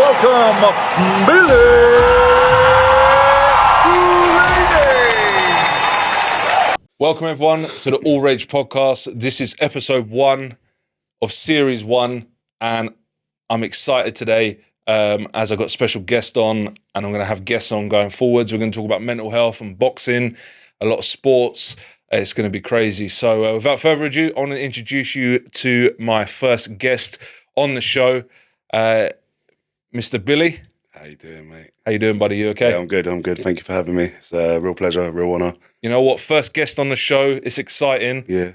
welcome Billy Herron. Welcome everyone to the ALLRAGE Podcast. This is episode 1 of series 1, and I'm excited today as I've got a special guest on, and I'm going to have guests on going forwards. We're going to talk about mental health and boxing, a lot of sports. It's going to be crazy. So without further ado, I want to introduce you to my first guest on the show, Mr. Billy. How you doing, mate? How you doing, buddy? You okay? Yeah, I'm good. Thank you for having me. It's a real pleasure, real honour. You know what? First guest on the show. It's exciting. Yeah.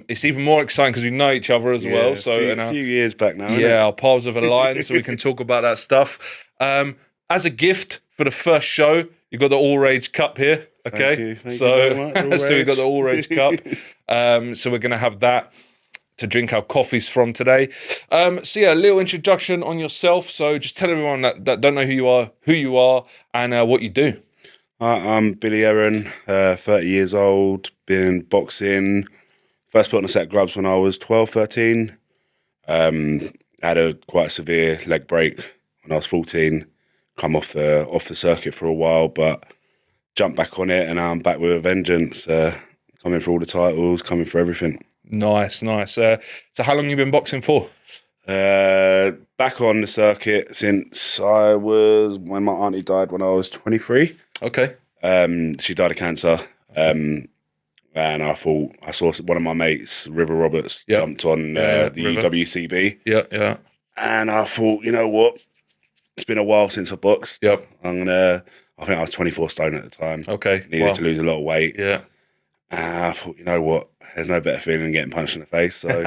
It's even more exciting because we know each other as well. So a few years back now. Yeah, our paths have aligned, so we can talk about that stuff. As a gift for the first show, you got the ALLRAGE Cup here. Okay, Thank you very much, so we got the ALLRAGE Cup. So we're gonna have that to drink our coffees from today. So yeah, a little introduction on yourself. So just tell everyone that don't know who you are, and what you do. I'm Billy Herron, 30 years old, been boxing. First put on a set of gloves when I was 12, 13. Had quite a severe leg break when I was 14. Come off the circuit for a while, but jumped back on it, and now I'm back with a vengeance. Coming for all the titles, coming for everything. Nice. So how long you been boxing for? Back on the circuit since when my auntie died when I was 23. Okay. She died of cancer. And I saw one of my mates, River Roberts, jumped on the WCB. Yeah. And I thought, you know what? It's been a while since I boxed. Yep. I think I was 24 stone at the time. Okay. Needed to lose a lot of weight. Yeah. And I thought, you know what? There's no better feeling than getting punched in the face. So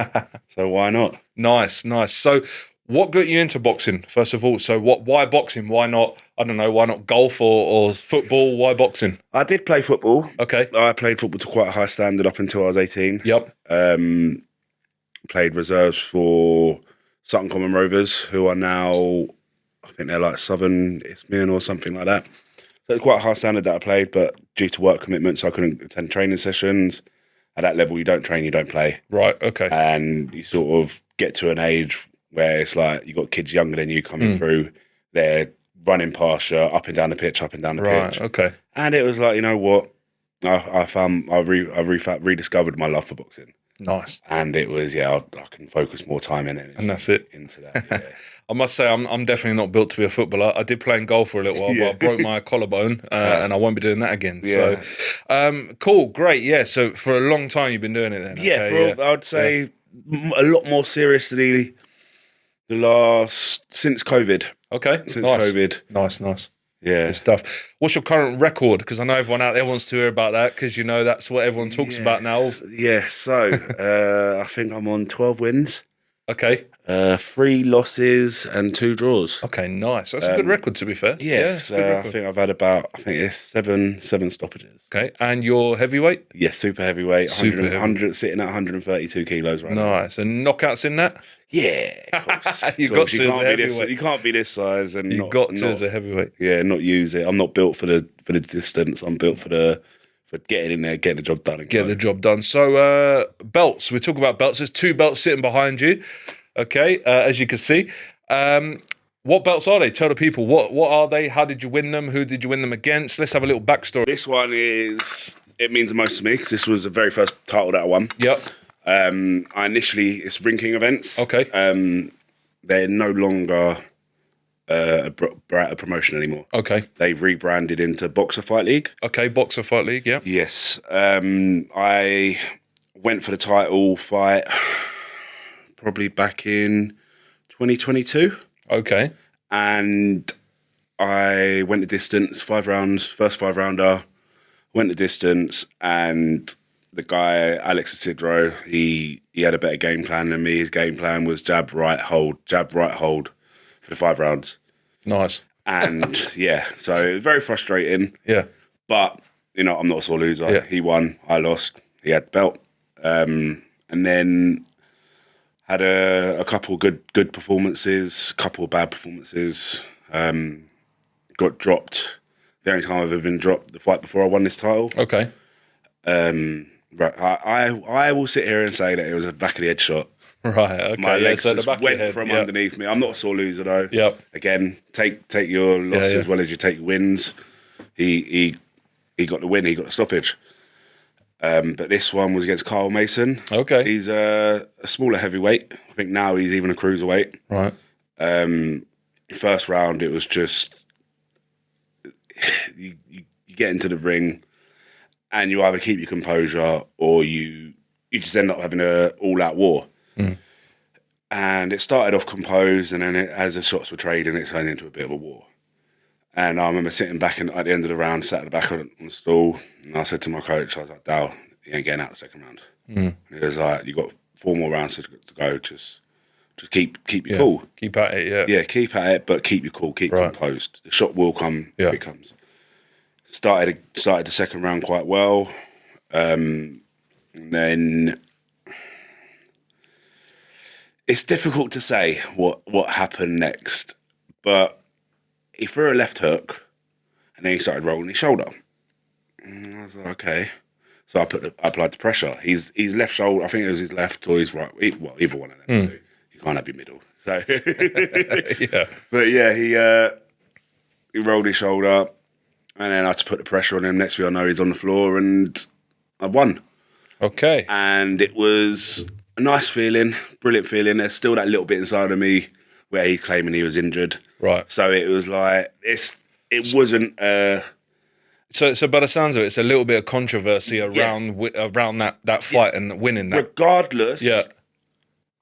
why not? Nice. So what got you into boxing, first of all? So why boxing? Why not, I don't know, why not golf or football? Why boxing? I did play football. Okay. I played football to quite a high standard up until I was 18. Yep. Played reserves for Sutton Common Rovers, who are now, I think they're like Southern Isthmian or something like that. So it's quite a high standard that I played, but due to work commitments, I couldn't attend training sessions. At that level, you don't train, you don't play. Right, okay. And you sort of get to an age where it's like you've got kids younger than you coming through. They're running past you, up and down the pitch. Right, okay. And it was like, you know what? I rediscovered my love for boxing. Nice. And it was, I can focus more time in it. And that's it. Into that, yeah. I must say, I'm definitely not built to be a footballer. I did play in golf for a little while, but I broke my collarbone, and I won't be doing that again. Yeah. So, cool, great, yeah. So for a long time, you've been doing it then? Yeah, okay, I would say a lot more seriously since COVID. Okay, Since nice. COVID. Nice. Yeah. Good stuff. What's your current record? Because I know everyone out there wants to hear about that, because you know that's what everyone talks about now. Yeah, so I think I'm on 12 wins. Okay. 3 losses and 2 draws. Okay, nice. That's a good record, to be fair. Yes, I think I've had it's 7 stoppages. Okay, and your heavyweight? Yes, super heavyweight, Super 100 sitting at 132 kilos right now. Nice. And knockouts in that? Yeah, of course. You got to as a heavyweight. You can't be this size and You got to as a heavyweight. Yeah, not use it. I'm not built for the distance. I'm built for getting in there, getting the job done. Get the job done. So belts. We talk about belts. There's 2 belts sitting behind you. Okay, as you can see. What belts are they? Tell the people. What are they? How did you win them? Who did you win them against? Let's have a little backstory. This one it means the most to me because this was the very first title that I won. Yep. It's Ring King events. Okay. They're no longer a promotion anymore. Okay. They've rebranded into Boxer Fight League. Okay, Boxer Fight League, yeah. Yes. I went for the title fight probably back in 2022. Okay. And I went the distance, 5 rounds, first 5 rounder, went the distance, and the guy, Alex Isidro, he had a better game plan than me. His game plan was jab, right, hold for the 5 rounds. Nice. And yeah, so it was very frustrating. Yeah. But, I'm not a sore loser. Yeah. He won, I lost, he had the belt. And then had a couple good performances, couple of bad performances. Got dropped. The only time I've ever been dropped, the fight before I won this title. Okay. Right. I will sit here and say that it was a back of the head shot. Right. Okay. My legs so the just back of went your head, from yeah. underneath me. I'm not a sore loser though. Yep. Again, take your losses as well as you take your wins. He got the win. He got the stoppage. But this one was against Carl Mason. Okay. He's a smaller heavyweight. I think now he's even a cruiserweight. Right. First round, it was just you get into the ring, and you either keep your composure or you just end up having a all-out war. And it started off composed, and then as the shots were trading, it turned into a bit of a war. And I remember sitting back at the end of the round, sat at the back on the stool, and I said to my coach, I was like, Dal, you ain't getting out the second round. And he was like, you got 4 more rounds to go, just keep your cool. Keep at it, yeah. Yeah, keep at it, but keep your cool, keep composed. The shot will come if it comes. Started the second round quite well. And then it's difficult to say what happened next, but he threw a left hook, and then he started rolling his shoulder. And I was like, okay. So I applied the pressure. His left shoulder, I think it was his left or his right, either one of them. So you can't have your middle. So, Yeah. But yeah, he rolled his shoulder, and then I had to put the pressure on him. Next thing I know, he's on the floor, and I won. Okay. And it was a nice feeling, brilliant feeling. There's still that little bit inside of me where he's claiming he was injured. Right. So it was like it wasn't. So by the sounds of it, it's a little bit of controversy around that fight and winning that. Regardless, Yeah.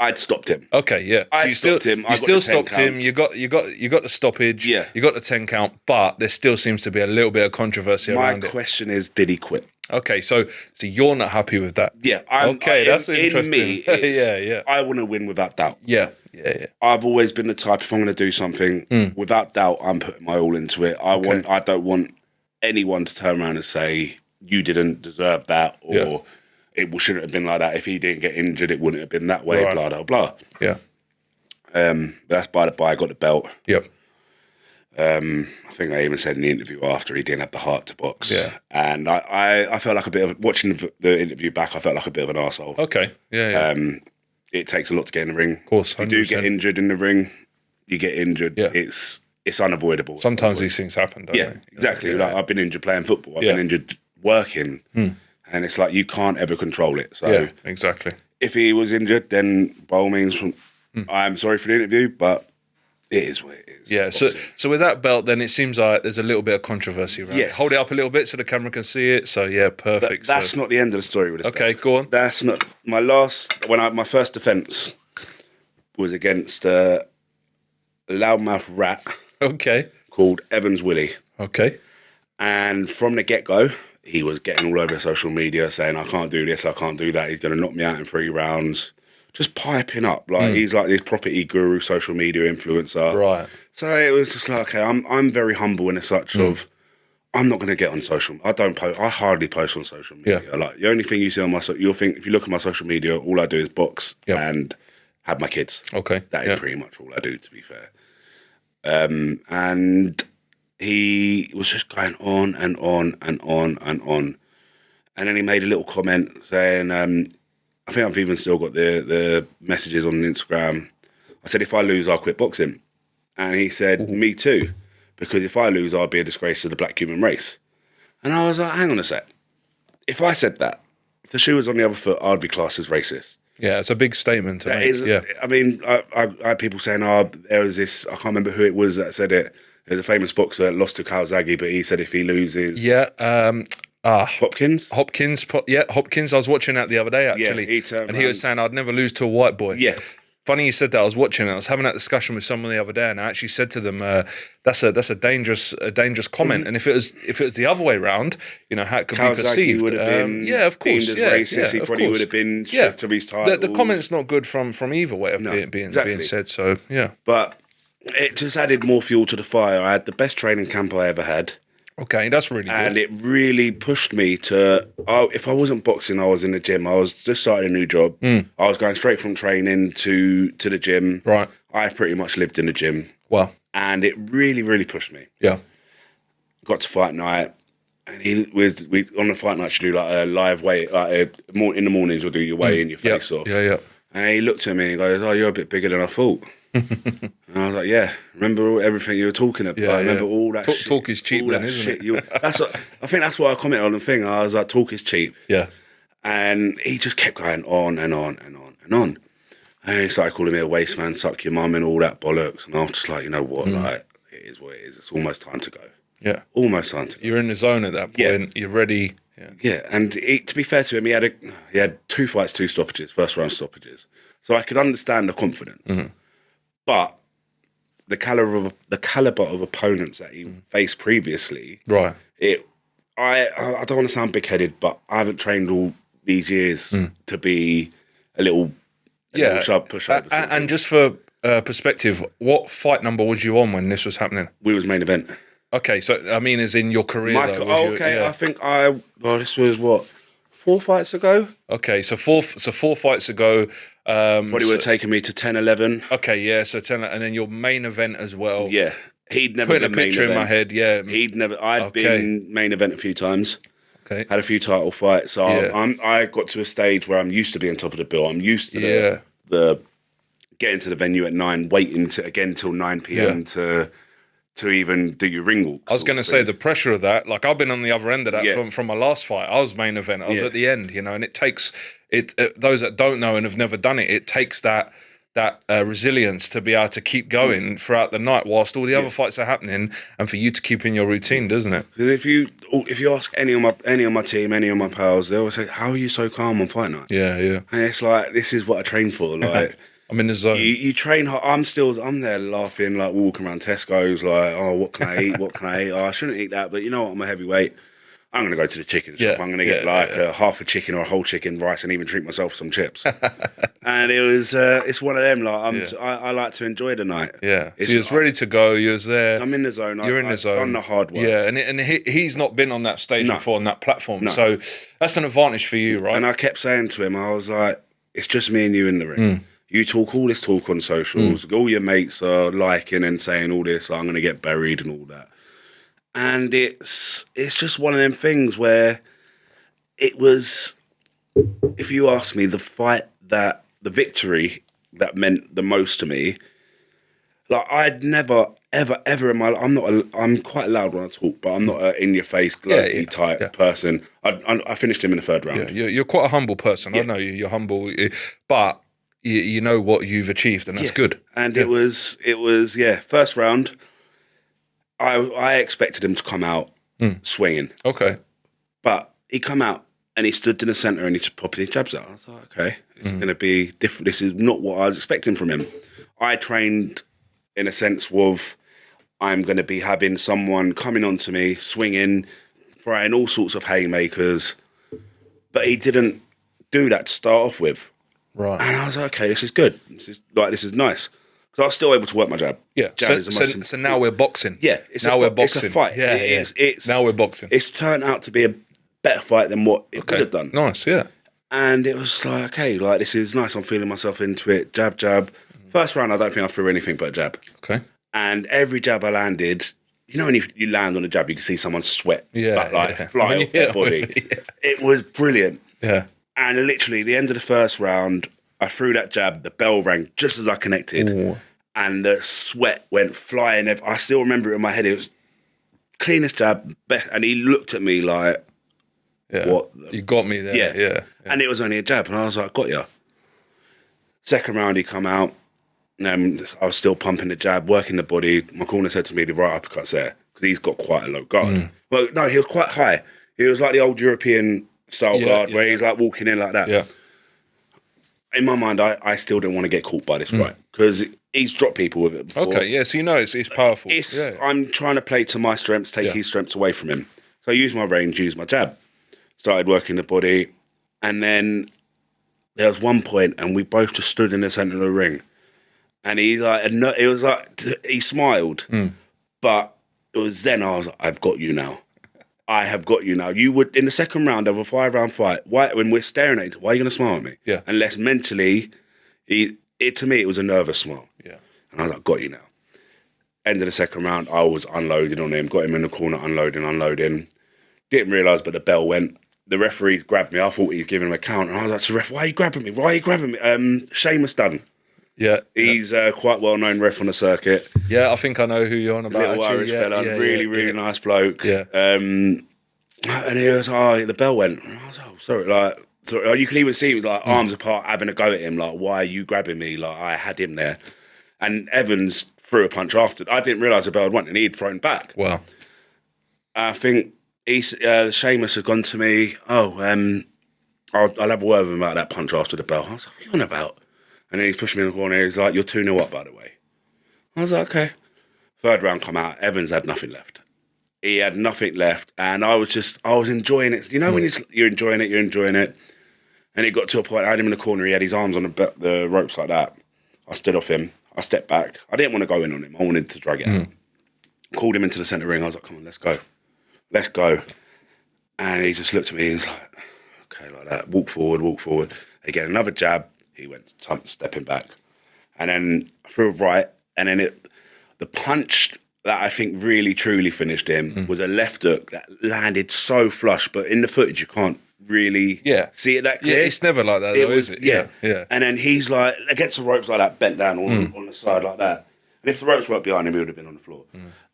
I'd stopped him. Okay, yeah. I stopped him. I You got still the 10 stopped him. count. You got the stoppage. Yeah. You got the 10 count, but there still seems to be a little bit of controversy My around it. question is, did he quit? Okay, so you're not happy with that. Yeah. That's interesting. In me, it's, Yeah. I want to win without doubt. Yeah. I've always been the type, if I'm going to do something, without doubt, I'm putting my all into it. I don't want anyone to turn around and say, you didn't deserve that, or it shouldn't have been like that. If he didn't get injured, it wouldn't have been that way, Right. blah, blah, blah. Yeah. But that's by the by, I got the belt. Yep. I think I even said in the interview after, he didn't have the heart to box. Yeah. And I felt like a bit of, watching the interview back, I felt like a bit of an arsehole. Okay. Yeah. It takes a lot to get in the ring. Of course, If you do 100%. get injured in the ring, you get injured. Yeah. It's unavoidable. Sometimes these things happen, don't Yeah, they? exactly. Yeah. Like, I've been injured playing football. I've been injured working. And it's like you can't ever control it. So Yeah, exactly. if he was injured, then by all means, I'm sorry for the interview, but it is what it is. Yeah, so with that belt, then it seems like there's a little bit of controversy around it. Yes. Hold it up a little bit so the camera can see it. So yeah, perfect. That's not the end of the story with this. Okay, belt. go on. That's not my first defence was against a loudmouth rat Okay. called Evans Willie. Okay. And from the get-go, he was getting all over social media saying, I can't do this, I can't do that, he's going to knock me out in 3 rounds. Just piping up. Like, he's like this property guru, social media influencer. Right. So it was just like, okay, I'm very humble in as such of, I'm not going to get on social. I hardly post on social media. Yeah. Like, the only thing you see on you'll think, if you look at my social media, all I do is box and have my kids. Okay. That is pretty much all I do, to be fair. And he was just going on and on and on and on. And then he made a little comment saying, I think I've even still got the messages on Instagram. I said, if I lose, I'll quit boxing. And he said, me too, because if I lose, I'll be a disgrace to the black human race. And I was like, hang on a sec. If I said that, if the shoe was on the other foot, I'd be classed as racist. Yeah, it's a big statement to make. Yeah. I mean, I had people saying, there was this, I can't remember who it was that said it. There's a famous boxer that lost to Kawasaki, but he said if he loses... Yeah. Hopkins? Hopkins. Hopkins. I was watching that the other day, actually. Yeah, he was saying, I'd never lose to a white boy. Yeah. Funny you said that. I was watching it. I was having that discussion with someone the other day, and I actually said to them, "That's a dangerous comment." And if it was the other way around, how it could be perceived. Would have been of course, deemed as racist. He probably would have been stripped of his title. The comment's not good from either way of being said. So yeah, but it just added more fuel to the fire. I had the best training camp I ever had. Okay, that's really good. And it really pushed me to, if I wasn't boxing, I was in the gym. I was just starting a new job. I was going straight from training to the gym. Right. I pretty much lived in the gym. Wow. And it really, really pushed me. Yeah. Got to fight night, And we on the fight night, you do like a live weigh, in the mornings you'll do your weigh in your face off. Yeah. And he looked at me and goes, "Oh, you're a bit bigger than I thought." And I was like, "Yeah, remember everything you were talking about? Yeah, remember all that shit, talk is cheap, all then, that isn't shit. it? I think that's what I commented on the thing. I was like, talk is cheap." Yeah. And he just kept going on and on and on and on. And he started calling me a waste man, suck your mum and all that bollocks. And I was just like, you know what, like, it is what it is. It's almost time to go. Yeah. Almost time to go. You're in the zone at that point. Yeah. You're ready. Yeah, and to be fair to him, he had 2 fights, 2 stoppages, first round stoppages. So I could understand the confidence. But the caliber of opponents that he faced previously, Right. I don't want to sound big-headed, but I haven't trained all these years to be a little pushover. And just for perspective, what fight number was you on when this was happening? We was main event. Okay, so I mean, as in your career, though. I think this was what, 4 fights ago? Okay, so four fights ago. What, he would have taken me to 10, 11. Okay, yeah, so 10, and then your main event as well. Yeah, he'd never Putting been a picture main in my event. head, yeah. I'd been main event a few times. Okay. Had a few title fights. So I got to a stage where I'm used to being top of the bill. I'm used to the getting to the venue at 9, waiting till 9 p.m. to even do your ring walk. I was going to say the pressure of that. Like I've been on the other end of that from my last fight. I was main event. I was at the end, and it takes those that don't know and have never done it. It takes that resilience to be able to keep going throughout the night whilst all the other fights are happening, and for you to keep in your routine, doesn't it? If you ask any of my team, any of my pals, they always say, "How are you so calm on fight night?" Yeah. And it's like, this is what I train for. Like, I'm in the zone. You train hard. I'm there laughing, like walking around Tesco's, like, "Oh, what can I eat? What can I eat? Oh, I shouldn't eat that, but you know what? I'm a heavyweight. I'm going to go to the chicken shop. I'm going to get half a chicken or a whole chicken, rice, and even treat myself some chips." And it was, it's one of them. Like I like to enjoy the night. Yeah, so you was ready to go. You was there. I'm in the zone. You're in the zone. I've done the hard work. Yeah, and he's not been on that stage before, on that platform. No. So that's an advantage for you, right? And I kept saying to him, I was like, "It's just me and you in the ring. You talk all this talk on socials. All your mates are liking and saying all this. Like, I'm going to get buried and all that." And it's just one of them things where it was, if you ask me, the victory that meant the most to me. Like, I'd never, ever in my life, I'm quite loud when I talk, but I'm not an in-your-face, gloaty type person. I finished him in the 3rd round. Yeah, you're quite a humble person. I know you. You're humble, but you know what you've achieved, and that's good. And it was first round. I expected him to come out swinging. Okay. But he come out and he stood in the centre and he just popped his jabs out. I was like, okay, this is going to be different. This is not what I was expecting from him. I trained in a sense of I'm going to be having someone coming onto me, swinging, throwing all sorts of haymakers. But he didn't do that to start off with. Right. And I was like, okay, this is good. This is nice. Because I was still able to work my jab. Yeah. So now we're boxing. Yeah. We're boxing. It's a fight. Yeah. It's now we're boxing. It's turned out to be a better fight than what it could have done. Nice, yeah. And it was like, okay, like, this is nice. I'm feeling myself into it. Jab. First round, I don't think I threw anything but a jab. Okay. And every jab I landed, when you land on a jab, you can see someone sweat. Fly off their body. It was brilliant. Yeah. And literally, the end of the first round, I threw that jab, the bell rang just as I connected. Ooh. And the sweat went flying. I still remember it in my head. It was cleanest jab, and he looked at me like, "What? You got me there." Yeah. And it was only a jab, and I was like, "Got ya." Second round, he come out, and I was still pumping the jab, working the body. My corner said to me, "The right uppercut's there," because he's got quite a low guard. Well, no, he was quite high. He was like the old European style guard, where he's like walking in like that. Yeah. In my mind, I still didn't want to get caught by this right, because he's dropped people with it before. Okay, yeah, so it's powerful. I'm trying to play to my strengths, take his strengths away from him. So I used my range, used my jab, started working the body, and then there was one point, and we both just stood in the centre of the ring, and he smiled, but it was then I was like, "I've got you now. I have got you now." You would, in the second round of a 5-round fight, when we're staring at it, why are you going to smile at me? Yeah. Unless mentally, to me, it was a nervous smile. Yeah. And I was like, "Got you now." End of the second round, I was unloading on him, got him in the corner, unloading. Didn't realise, but the bell went. The referee grabbed me. I thought he was giving him a count. And I was like to the ref, why are you grabbing me? Why are you grabbing me? Seamus Dunn. Yeah. He's a quite well-known ref on the circuit. Yeah, I think I know who you're on about. Little Irish fella. Really nice bloke. Yeah. And he was, the bell went. And I was like, sorry. You can even see me, like, arms apart, having a go at him. Like, why are you grabbing me? Like, I had him there. And Evans threw a punch after. I didn't realise the bell had went, and he'd thrown back. Wow. I think Seamus had gone to me, I'll have a word with him about that punch after the bell. I was like, what are you on about? And then he's pushed me in the corner. He's like, you're 2-0 up, by the way. I was like, okay. Third round come out. Evans had nothing left. He had nothing left. And I was enjoying it. You know when you're enjoying it. And it got to a point, I had him in the corner. He had his arms on the ropes like that. I stood off him. I stepped back. I didn't want to go in on him. I wanted to drag it out. Called him into the centre ring. I was like, come on, let's go. Let's go. And he just looked at me. He was like, okay, like that. Walk forward. Again, another jab. He went stepping back. And then I threw a right. And then the punch that I think really, truly finished him was a left hook that landed so flush. But in the footage, you can't really see it that clear. Yeah, it's never like that, though, is it? Yeah. Yeah. And then he's like, against the ropes like that, bent down on the side like that. And if the ropes weren't behind him, he would have been on the floor.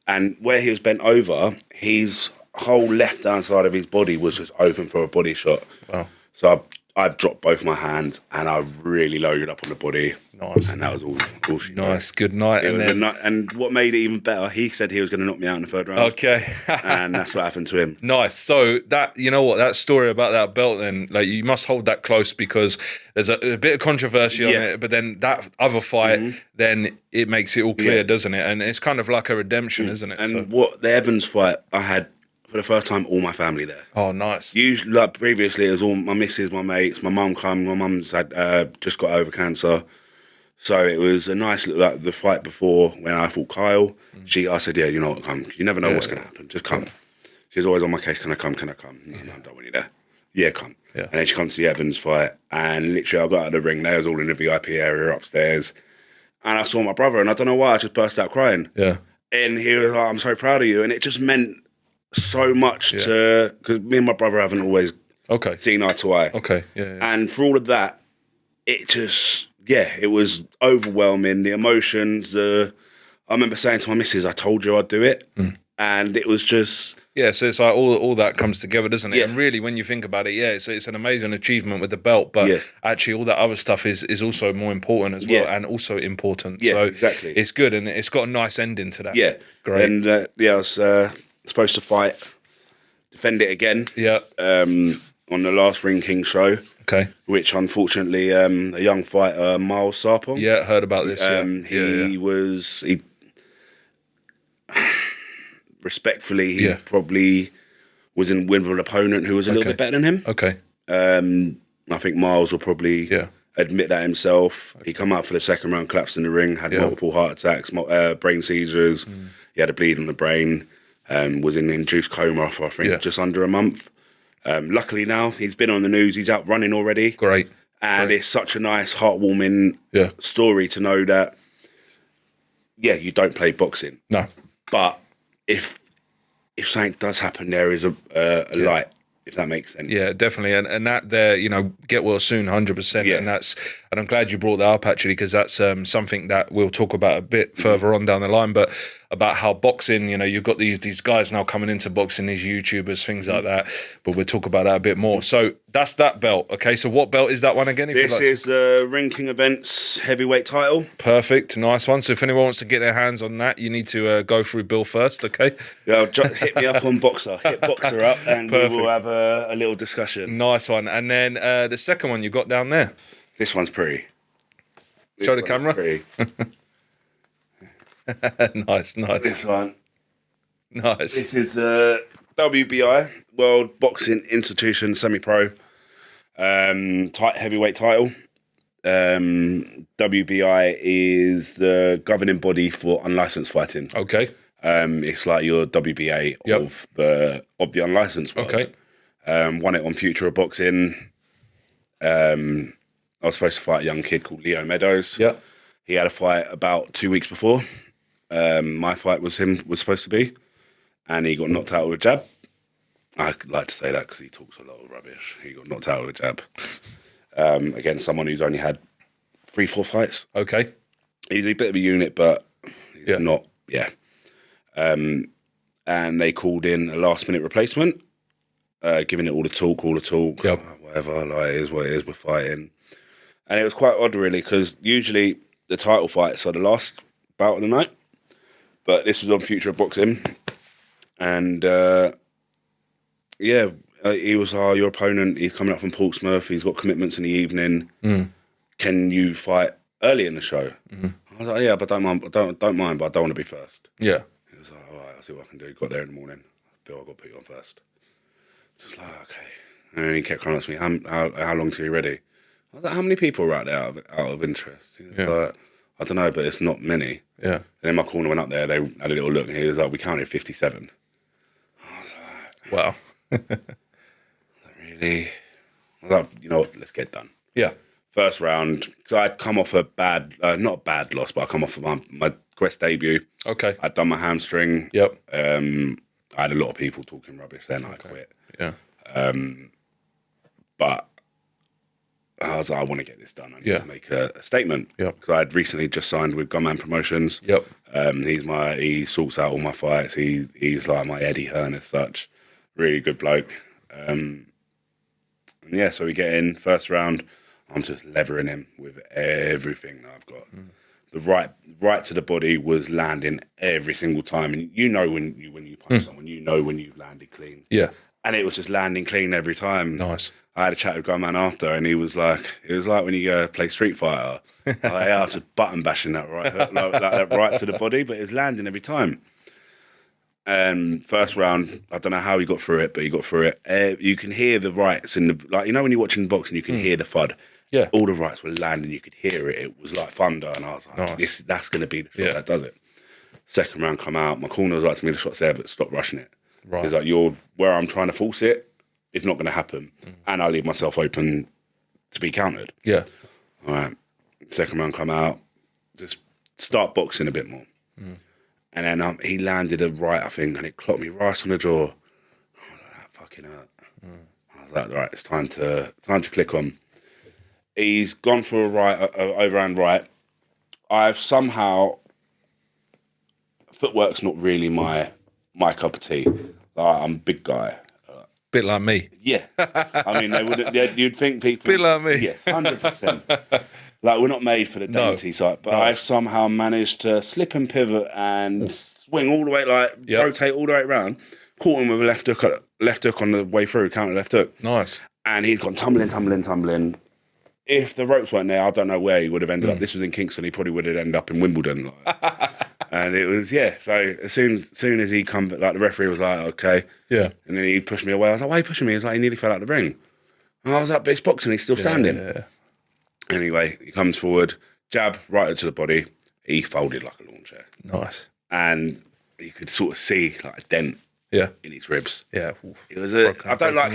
And where he was bent over, his whole left-hand side of his body was just open for a body shot. Wow. So I've dropped both my hands and I really loaded up on the body. Nice. And that was all she Nice. Good night. And what made it even better, he said he was going to knock me out in the third round. Okay. And that's what happened to him. Nice. So that, you know what, that story about that belt then, like you must hold that close because there's a bit of controversy on it, but then that other fight, then it makes it all clear, doesn't it? And it's kind of like a redemption, isn't it? And what the Evans fight, I had for the first time all my family there. Oh, nice. Usually, like previously, it was all my missus, my mates, my mum come. My mum's had just got over cancer. So it was a nice little, like the fight before when I fought Kyle. I said, yeah, you know what, come. You never know what's going to happen. Just come. She was always on my case, can I come? No, I don't want you there. Yeah, come. Yeah. And then she comes to the Evans fight. And literally, I got out of the ring. They was all in the VIP area upstairs. And I saw my brother, and I don't know why, I just burst out crying. Yeah. And he was like, I'm so proud of you. And it just meant so much because me and my brother haven't always seen eye to eye. Okay. Yeah. And for all of that, it just... it was overwhelming. The emotions. I remember saying to my missus, I told you I'd do it. And it was just... Yeah, so it's like all that comes together, doesn't it? Yeah. And really, when you think about it, it's an amazing achievement with the belt, but actually all that other stuff is also more important as well, and also important. Yeah, so exactly. It's good, and it's got a nice ending to that. Yeah. Great. And I was supposed to defend it again. Yeah. On the last Ring King show. Okay. Which, unfortunately, a young fighter, Miles Sarpong. Yeah, heard about this. He respectfully, he probably was in with an opponent who was a little bit better than him. Okay. I think Miles will probably admit that himself. He come out for the second round, collapsed in the ring, had multiple heart attacks, brain seizures. He had a bleed on the brain, was in induced coma for, I think, just under a month. Luckily now, he's been on the news. He's out running already. Great. And it's such a nice, heartwarming story to know that, you don't play boxing. No. But if something does happen, there is a light, if that makes sense. Yeah, definitely. And that there, get well soon, 100%. Yeah. And I'm glad you brought that up, actually, because that's something that we'll talk about a bit further on down the line, but about how boxing, you've got these guys now coming into boxing, these YouTubers, things like that, but we'll talk about that a bit more. So that's that belt. Okay, so what belt is that one again? This is the Ring King Events heavyweight title. Perfect, nice one. So if anyone wants to get their hands on that, you need to go through Bill first, okay? Yeah, hit me up on Boxer. Hit Boxer up and we will have a little discussion. Nice one. And then the second one you got down there. This one's pretty. Show the camera. Pretty. Nice. This one. Nice. This is WBI, World Boxing Institution Semi-Pro heavyweight title. WBI is the governing body for unlicensed fighting. Okay. It's like your WBA of the unlicensed world. Okay. Won it on Future of Boxing. I was supposed to fight a young kid called Leo Meadows. Yeah. He had a fight about 2 weeks before. My fight was supposed to be, and he got knocked out with a jab. I like to say that because he talks a lot of rubbish. He got knocked out with a jab. Against someone who's only had 3-4 fights. Okay. He's a bit of a unit, but he's not. Yeah. And they called in a last-minute replacement, giving it all the talk. Yep. Whatever, like, it is what it is, we're fighting. And it was quite odd, really, because usually the title fights are the last bout of the night, but this was on Future of Boxing. And, he was, your opponent, he's coming up from Portsmouth, he's got commitments in the evening. Can you fight early in the show? I was like, yeah, but don't mind, but I don't want to be first. Yeah. He was like, all right, I'll see what I can do. Got there in the morning. Bill, I've got to put you on first. Just like, okay. And then he kept coming up to me, how long till you ready? I was like, how many people are out there out of interest? He was like, I don't know, but it's not many. Yeah. And then my corner went up there, they had a little look, and he was like, we counted 57. I was like, Wow. really? I was like, you know what, let's get done. Yeah. First round, because I'd come off a bad, not a bad loss, but I come off of my Quest debut. Okay. I'd done my hamstring. Yep. I had a lot of people talking rubbish then. I quit. Yeah. But I was like, I want to get this done. I need to make a statement. Yep. Because I'd recently just signed with Gunman Promotions. Yep. He sorts out all my fights. He's like my Eddie Hearn as such. Really good bloke. And yeah, so we get in, first round. I'm just levering him with everything that I've got. The right to the body was landing every single time. And you know when you punch someone, you know when you've landed clean. Yeah. And it was just landing clean every time. Nice. I had a chat with Gunman after, and he was like, it was like when you play Street Fighter. I was just button bashing that right hook, like that right to the body, but it's landing every time. First round, I don't know how he got through it, but he got through it. You can hear the rights in the, like, you know when you're watching boxing, you can hear the thud. Yeah. All the rights were landing, you could hear it. It was like thunder, and I was like, Nice. that's going to be the shot that does it. Second round come out, my corner was like to me, the shot's there, but stop rushing it. Right. He's like, where I'm trying to force it, it's not going to happen. And I leave myself open to be countered. Yeah. All right. Second round come out, just start boxing a bit more. And then he landed a right, I think, and it clocked me right on the jaw. I was like, that fucking hurt. I was like, right, it's time to click on. He's gone for a right, overhand right. I've somehow, footwork's not really my cup of tea. Like, I'm a big guy. Bit like me. Yeah. I mean, they would. You'd think people. Bit like me. Yes, 100%. Like, we're not made for the dainty side, but I've somehow managed to slip and pivot and swing all the way, rotate all the way around. Caught him with a left hook on the way through, counter left hook. Nice. And he's gone tumbling. If the ropes weren't there, I don't know where he would have ended up. This was in Kingston. He probably would have ended up in Wimbledon. And it was, so as soon as he come, like, the referee was like, okay. Yeah. And then he pushed me away. I was like, why are you pushing me? He's like, he nearly fell out the ring. And I was like, but it's boxing. He's still standing. Yeah. Anyway, he comes forward, jab right to the body. He folded like a lawn chair. Nice. And you could sort of see like a dent in his ribs. Yeah. It was I don't like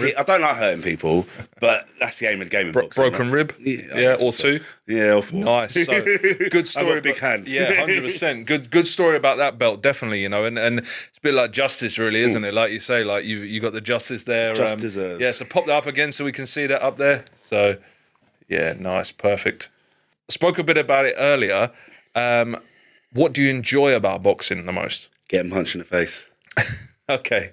hurting people, but that's the aim of the game in boxing. Broken rib? Yeah, or two? Yeah, or 4. Nice. So good story. Big hands. Yeah, 100%. Good story about that belt, definitely, and it's a bit like justice, really, isn't it? Like you say, like you got the justice there. Just deserves. Yeah, so pop that up again so we can see that up there. So yeah, nice, perfect. I spoke a bit about it earlier. What do you enjoy about boxing the most? Getting punched in the face. Okay.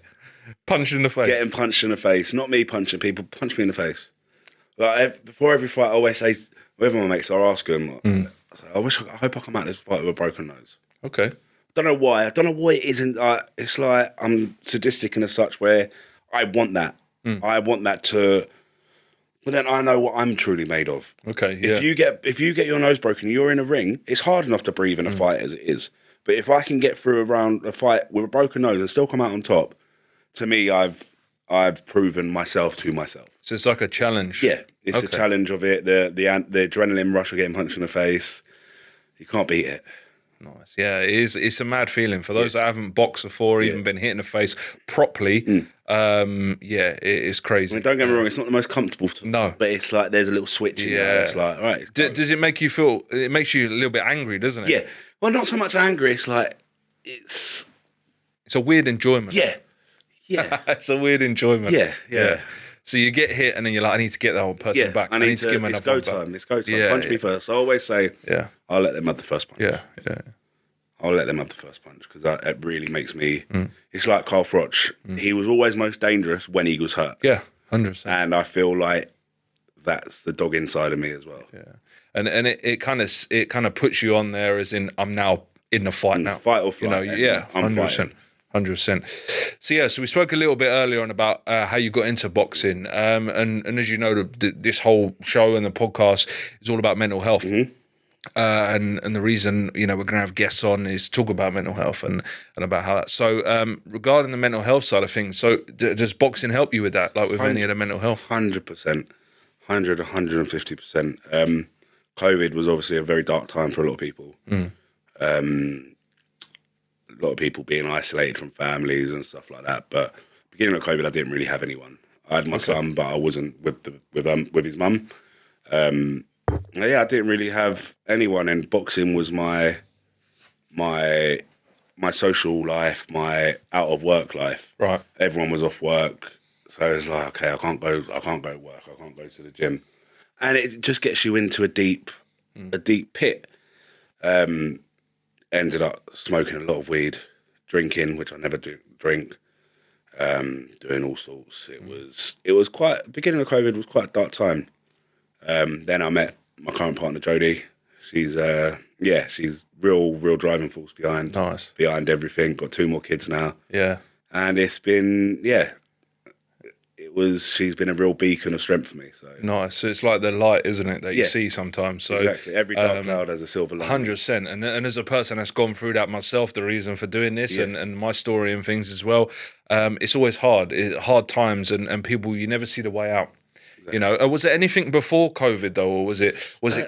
Punch in the face. Getting punched in the face. Not me punching people. Punch me in the face. Like, before every fight, I always say, whoever my mates are, ask them. I hope I come out of this fight with a broken nose. Okay. Don't know why. I don't know why it isn't. It's like I'm sadistic in as such where I want that. I want that to. But then I know what I'm truly made of. Okay. Yeah. If you get your nose broken, you're in a ring. It's hard enough to breathe in a fight as it is. But if I can get through a fight with a broken nose and still come out on top, to me, I've proven myself to myself. So it's like a challenge. Yeah, it's a challenge of it. The adrenaline rush of getting punched in the face. You can't beat it. Nice. Yeah, it is. It's a mad feeling for those that haven't boxed before, even been hit in the face properly. It is crazy. I mean, don't get me wrong; it's not the most comfortable. No, but it's like there's a little switch. In there. It's like, all right. Does it make you feel? It makes you a little bit angry, doesn't it? Yeah. Well, not so much angry. It's like it's a weird enjoyment. Yeah. Yeah. It's a weird enjoyment. Yeah. So you get hit and then you're like, I need to get that one person back. I need to give him it's another one go back. time. It's go time. Yeah, Punch me first. I always say, I'll let them have the first punch. Yeah. I'll let them have the first punch because it really makes me. It's like Carl Froch. He was always most dangerous when he was hurt. Yeah, 100%. And I feel like that's the dog inside of me as well. Yeah, and it kind of puts you on there as in I'm now in the fight now. Fight or flight. Yeah, 100%. 100%. So we spoke a little bit earlier on about how you got into boxing, and as you know, this whole show and the podcast is all about mental health. And the reason we're going to have guests on is talk about mental health and about how that. So regarding the mental health side of things, so does boxing help you with that, like with any of the mental health? 100%, 150%. COVID was obviously a very dark time for a lot of people. A lot of people being isolated from families and stuff like that. But beginning of COVID, I didn't really have anyone. I had my son, but I wasn't with his mum. I didn't really have anyone, and boxing was my social life, my out of work life. Right. Everyone was off work, so it was like, okay, I can't go work, I can't go to the gym, and it just gets you into a deep pit. Ended up smoking a lot of weed, drinking, which I never drink, doing all sorts. It was quite, beginning of COVID was quite a dark time. Then I met my current partner, Jodie. She's she's real driving force behind everything. Got 2 more kids now. Yeah. And it's been, she's been a real beacon of strength for me. So nice. So it's like the light, isn't it, that you see sometimes. So exactly. Every dark cloud has a silver lining. 100%. And as a person that's gone through that myself, the reason for doing this and my story and things as well, it's always hard times and people, you never see the way out. Was there anything before COVID though, or was it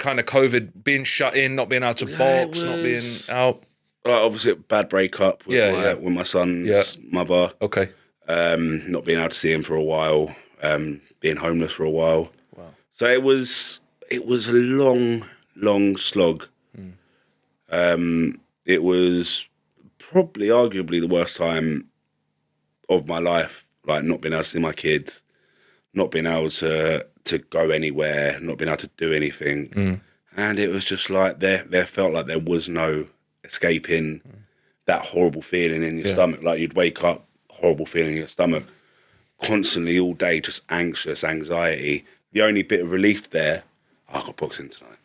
kind of COVID being shut in, not being able to box, not being out? Obviously, a bad breakup with my son's mother. Okay. Not being able to see him for a while, being homeless for a while. Wow. So it was a long slog. It was probably arguably the worst time of my life, like not being able to see my kids, not being able to go anywhere, not being able to do anything. And it was just like there felt like there was no escaping that horrible feeling in your stomach. Like you'd wake up, horrible feeling in your stomach, constantly all day, just anxious, anxiety. The only bit of relief there, I got boxing tonight.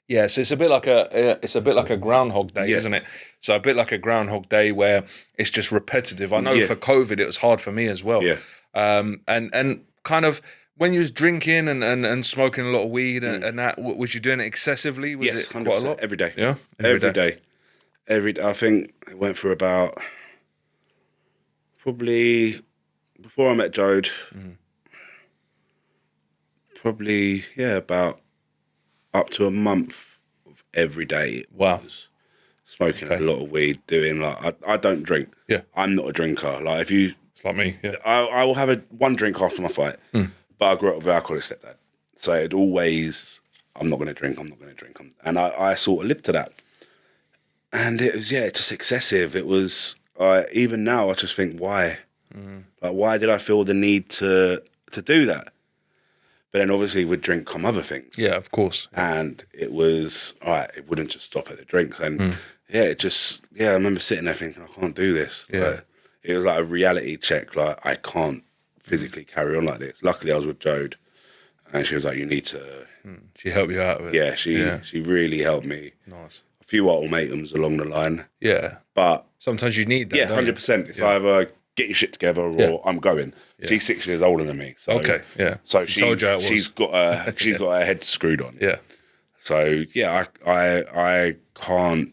Yeah, so it's a bit like a Groundhog Day, isn't it? So a bit like a Groundhog Day where it's just repetitive. I know for COVID it was hard for me as well. Yeah. And kind of when you was drinking and smoking a lot of weed and that, was you doing it excessively? Was it quite a lot? Every day. Yeah, every day. I think I went for about probably before I met Jode. Probably about up to a month of every day. Wow. Smoking a lot of weed, doing I don't drink. Yeah. I'm not a drinker. Like if you, it's like me. Yeah. I will have one drink after my fight. But I grew up with an alcoholic stepdad, so it always I'm not going to drink. And I sort of lived to that. And it was just excessive. It was even now I just think why, like why did I feel the need to do that? But then obviously with drink come other things. Yeah, of course. And it was, it wouldn't just stop at the drinks. And it just, I remember sitting there thinking, I can't do this. Yeah. Like, it was like a reality check. Like, I can't physically carry on like this. Luckily, I was with Jode. And she was like, you need to... She helped you out with it. Yeah, she really helped me. Nice. A few ultimatums along the line. Yeah. But... sometimes you need that, yeah, 100%. It's either get your shit together or I'm going. Yeah. She's 6 years older than me. So, okay, yeah. So she's got her head screwed on. Yeah. So I can't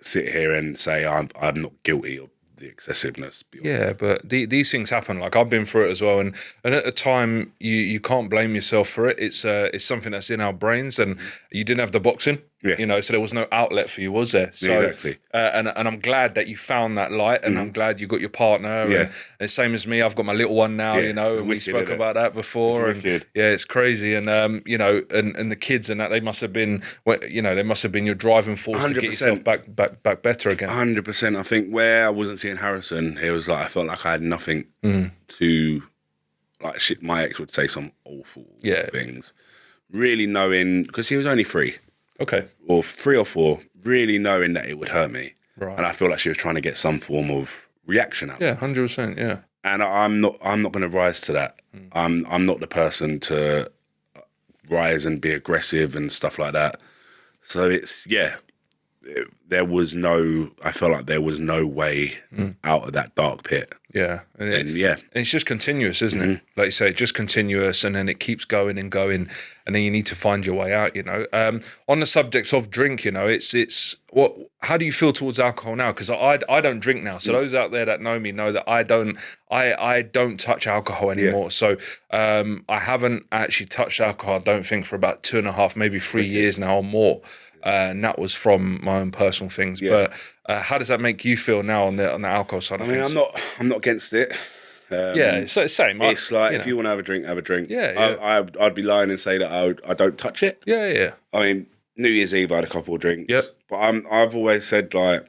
sit here and say I'm not guilty of the excessiveness. Yeah, but these things happen. Like I've been through it as well, and at the time you can't blame yourself for it. It's something that's in our brains, and you didn't have the boxing, Yeah. You know, so there was no outlet for you, was there? So, Exactly. And I'm glad that you found that light, and I'm glad you got your partner. Yeah. And same as me, I've got my little one now. Yeah, You know, it's and we wicked, spoke isn't it? about that before. It's And wicked. yeah, it's crazy. And you know, and the kids and that, they must have been, you know, they must have been your driving force to get 100%. yourself back better again. 100%. I think where I wasn't seeing Harrison, it was like I felt like I had nothing to, like, shit. My ex would say some awful things. Really knowing, because he was only 3. Okay. Or 3 or 4, really knowing that it would hurt me. Right. And I feel like she was trying to get some form of reaction out. Yeah, 100%. Yeah. And I'm not going to rise to that. I'm not the person to rise and be aggressive and stuff like that. So it's, there was no, I felt like there was no way out of that dark pit. Yeah. And it's just continuous, isn't it? Like you say, just continuous, and then it keeps going and going, and then you need to find your way out, you know. On the subject of drink, you know, it's what, how do you feel towards alcohol now? Because I don't drink now. So those out there that know me know that I don't touch alcohol anymore. Yeah. So I haven't actually touched alcohol, I don't think, for about 2.5, maybe 3 years now or more. And that was from my own personal things. Yeah. But how does that make you feel now on the alcohol side of things? I'm not against it. It's the same. It's like, if you want to have a drink, have a drink. Yeah. I'd be lying and say that I don't touch it. Yeah. I mean, New Year's Eve I had a couple of drinks. Yep. But I've always said, like,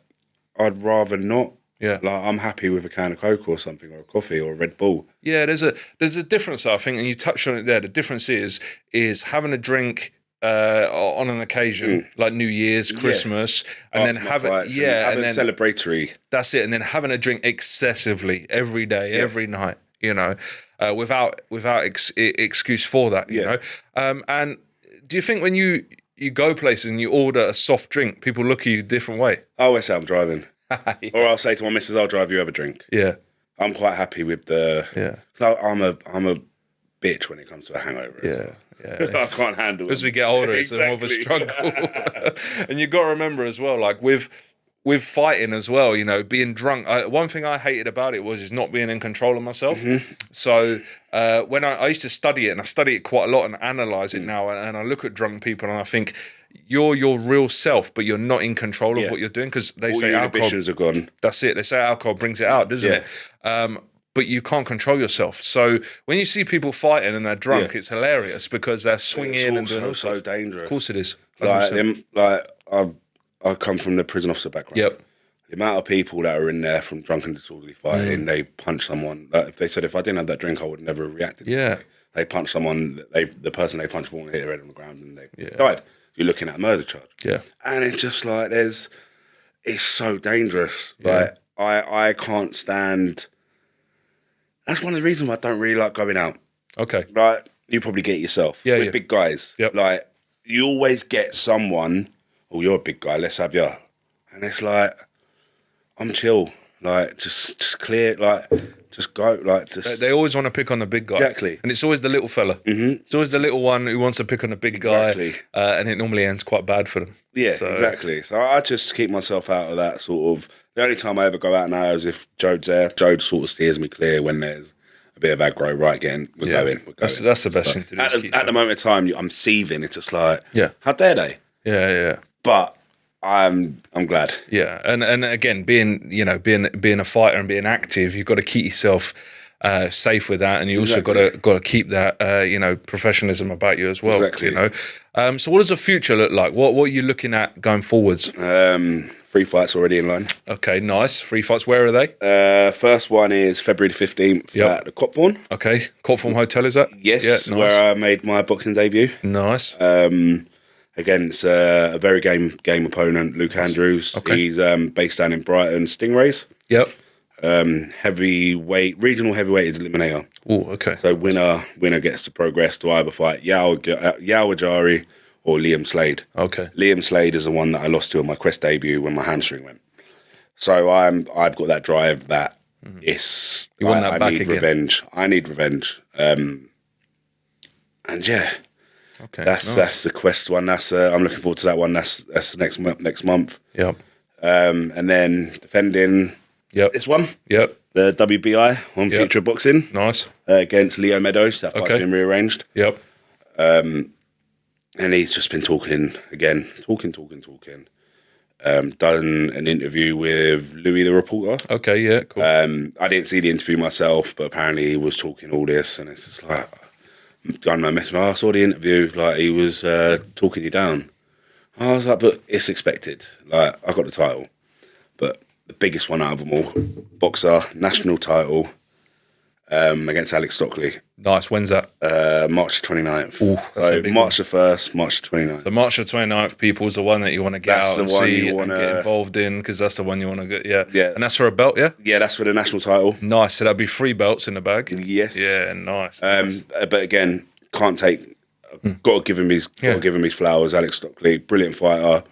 I'd rather not. Yeah. Like, I'm happy with a can of Coke or something, or a coffee or a Red Bull. Yeah, there's a difference, I think, and you touched on it there. The difference is having a drink on an occasion like New Year's, Christmas, and then have it, and then celebratory. That's it, and then having a drink excessively every day, every night, you know, without excuse for that, you know. And do you think when you go places and you order a soft drink, people look at you a different way? I always say I'm driving, or I'll say to my missus, "I'll drive you, have a drink." Yeah, I'm quite happy with the. Yeah, so I'm a bitch when it comes to a hangover. Yeah. I can't handle it. As we get older, it's more of a struggle. And you've got to remember as well, like with fighting as well, you know, being drunk. One thing I hated about it was not being in control of myself. So when I used to study it, and I study it quite a lot and analyse it now, and I look at drunk people and I think, you're your real self, but you're not in control of what you're doing, because they say your alcohol. inhibitions are gone. That's it. They say alcohol brings it out, doesn't it? But you can't control yourself. So when you see people fighting and they're drunk, it's hilarious because they're swinging and doing all so sorts. dangerous. Of course it is. I come from the prison officer background. Yep. The amount of people that are in there from drunken disorderly fighting, they punch someone. Like, if they said, if I didn't have that drink, I would never have reacted. Yeah. They punch someone. The person they punched hit their head on the ground and they died. You're looking at a murder charge. Yeah. And it's just like it's so dangerous. Like I can't stand. That's one of the reasons why I don't really like going out. Okay. Like, you probably get it yourself. Yeah, With big guys. Yep. Like, you always get someone, oh, you're a big guy, let's have you. And it's like, I'm chill. Like, just clear, like, just go. Like, just. They always want to pick on the big guy. Exactly. And it's always the little fella. Mm-hmm. It's always the little one who wants to pick on the big guy. And it normally ends quite bad for them. Yeah, exactly. So I just keep myself out of that sort of. The only time I ever go out now is if Jode's there. Jode sort of steers me clear when there's a bit of aggro. Right, we're going. That's the best thing to do. At the moment in time, I'm seething. It's just like, how dare they? Yeah. But I'm glad. Yeah, and again, being a fighter and being active, you've got to keep yourself safe with that, and you also got to keep that professionalism about you as well. Exactly. You know, so what does the future look like? What are you looking at going forwards? 3 fights already in line. Okay, nice. 3 fights. Where are they? First one is February the 15th at the Copthorne. Okay, Copthorne Hotel, is that? Yes, nice. Where I made my boxing debut. Nice. Against a very game opponent, Luke Andrews. Okay. He's based down in Brighton, Stingrays. Yep. Regional heavyweight eliminator. Oh, okay. So winner gets to progress to either fight Yao Ajari or Liam Slade. Okay. Liam Slade is the one that I lost to on my Quest debut when my hamstring went. So I've got that drive that it's. You want that back need again. Revenge. I need revenge. And yeah. Okay. That's the Quest one. I'm looking forward to that one. That's next month. Yep. And then defending. Yep. This one. Yep. The WBI on Future Boxing. Nice. Against Leo Meadows. That fight's been rearranged. Yep. And he's just been talking again, talking. Done an interview with Louis the reporter. Okay, yeah, cool. I didn't see the interview myself, but apparently he was talking all this, and it's just like, I saw the interview, like he was talking you down. I was like, but it's expected. Like, I got the title. But the biggest one out of them all, boxer, national title, against Alex Stockley. Nice. When's that? March 29th. Ooh, that's a big March the 1st, March the 29th. So March the 29th, people, is the one that you want to get That's out and the one see you and wanna- get involved in, because that's the one you want to get. Yeah. Yeah. And that's for a belt, yeah? Yeah, that's for the national title. Nice. So that'd be 3 belts in the bag? Yes. Yeah, nice. But again, can't take. Got to give him his. Got to give him his flowers. Alex Stockley, brilliant fighter.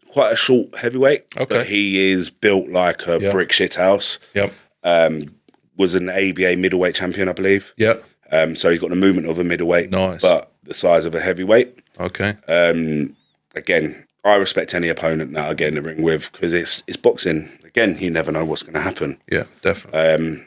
Quite a short heavyweight. Okay. But he is built like a brick shit house. Yep. Was an ABA middleweight champion, I believe. Yep. So he's got the movement of a middleweight. Nice. But the size of a heavyweight. Okay. Again, I respect any opponent that I get in the ring with, because it's boxing. Again, you never know what's going to happen. Yeah, definitely.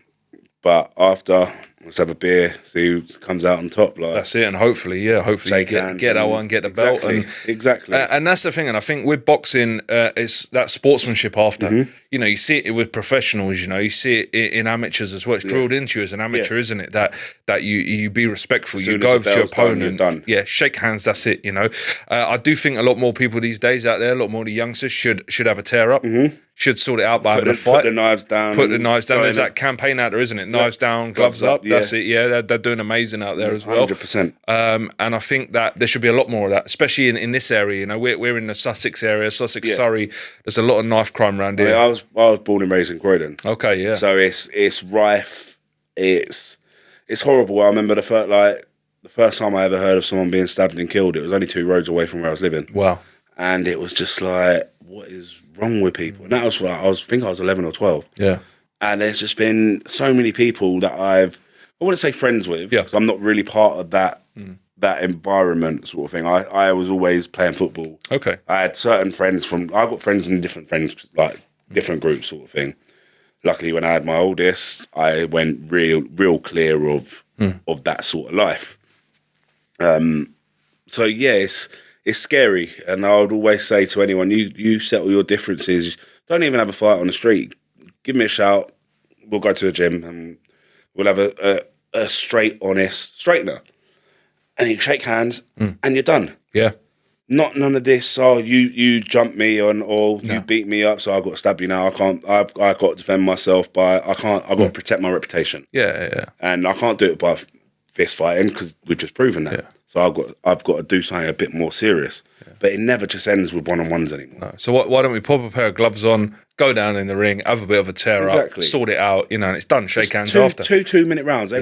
But after, let's have a beer, see who comes out on top. Like, That's it, and hopefully you shake get hands that and- one, get the belt, and exactly. and that's the thing. And I think with boxing, it's that sportsmanship after. Mm-hmm. You know, you see it with professionals. You know, you see it in amateurs as well. It's drilled into you as an amateur, isn't it? That you be respectful. You soon go as over the to your bell's done, you're opponent. done. Yeah, shake hands. That's it. You know, I do think a lot more people these days out there, a lot more of the youngsters should have a tear up. Should sort it out by having a fight. Put the knives down. Put the knives down. There's going that campaign out there, isn't it? Knives down, gloves up. That's it. Yeah, they're doing amazing out there as well. 100%. And I think that there should be a lot more of that, especially in this area. You know, we're in the Sussex area, Sussex, Surrey. There's a lot of knife crime around here. I was born and raised in Croydon. Okay, yeah. So it's rife. It's horrible. I remember the first time I ever heard of someone being stabbed and killed. It was only 2 roads away from where I was living. Wow. And it was just like, what is wrong with people? And that was like, I was 11 or 12. Yeah. And there's just been so many people that I wouldn't say friends with, Yeah. because I'm not really part of that environment sort of thing. I was always playing football. Okay. I had certain friends I got friends in different like different groups sort of thing. Luckily, when I had my oldest, I went real clear of that sort of life. So yeah, it's scary, and I would always say to anyone, you settle your differences. Don't even have a fight on the street. Give me a shout. We'll go to the gym and we'll have a straight, honest straightener, and you shake hands and you're done. Yeah. Not none of this. Oh, you jumped me or you beat me up, so I got to stab you now. I can't. I've got to defend myself by. I can't. I've got to protect my reputation. Yeah. And I can't do it by fist fighting, because we've just proven that. Yeah. So I've got to do something a bit more serious. But it never just ends with one-on-ones anymore. No. So why don't we pop a pair of gloves on, go down in the ring, have a bit of a tear up, sort it out, and it's done. Shake hands after. Two 2-minute rounds. They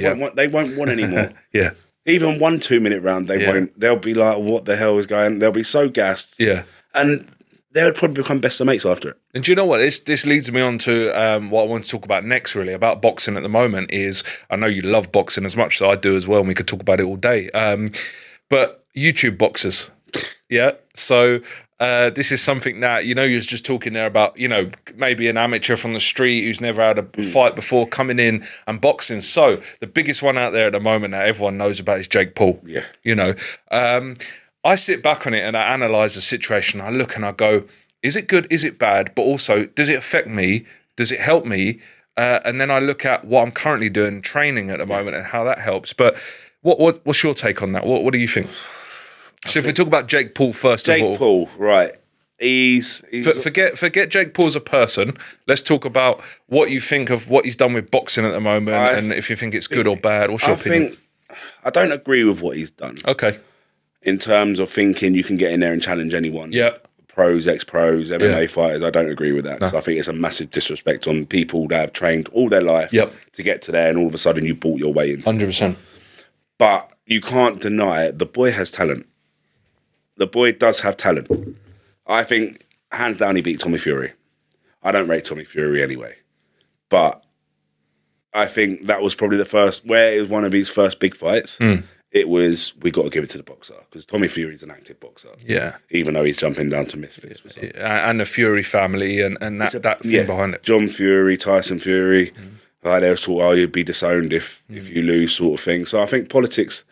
won't want anymore. Yeah. Even 1 2-minute round, they won't. They'll be like, what the hell is going? They'll be so gassed. Yeah. And they would probably become best of mates after it. And do you know what? This leads me on to what I want to talk about next, really, about boxing at the moment is, I know you love boxing as much as I do as well, and we could talk about it all day. But YouTube boxers, yeah? So this is something that, you was just talking there about, maybe an amateur from the street who's never had a fight before coming in and boxing. So the biggest one out there at the moment that everyone knows about is Jake Paul. Yeah. I sit back on it and I analyse the situation. I look and I go, is it good? Is it bad? But also, does it affect me? Does it help me? And then I look at what I'm currentently doing, training at the moment, and how that helps. But what's your take on that? What do you think? So if we talk about Jake Paul first of all. Jake Paul, right. He's forget Jake Paul as a person. Let's talk about what you think of what he's done with boxing at the moment, and if you think it's good or bad. What's your opinion? I don't agree with what he's done. Okay. In terms of thinking you can get in there and challenge anyone. Yeah. Pros, ex-pros, MMA fighters, I don't agree with that. Because I think it's a massive disrespect on people that have trained all their life to get to there, and all of a sudden you bought your way into 100%. But you can't deny it. The boy has talent. The boy does have talent. I think, hands down, he beat Tommy Fury. I don't rate Tommy Fury anyway. But I think that was probably where it was one of his first big fights. It was, we got to give it to the boxer, because Tommy Fury's an active boxer. Yeah. Even though he's jumping down to misfits. And the Fury family and that thing behind it. John Fury, Tyson Fury. Like they was talking, you'd be disowned if you lose, sort of thing. So I think politics,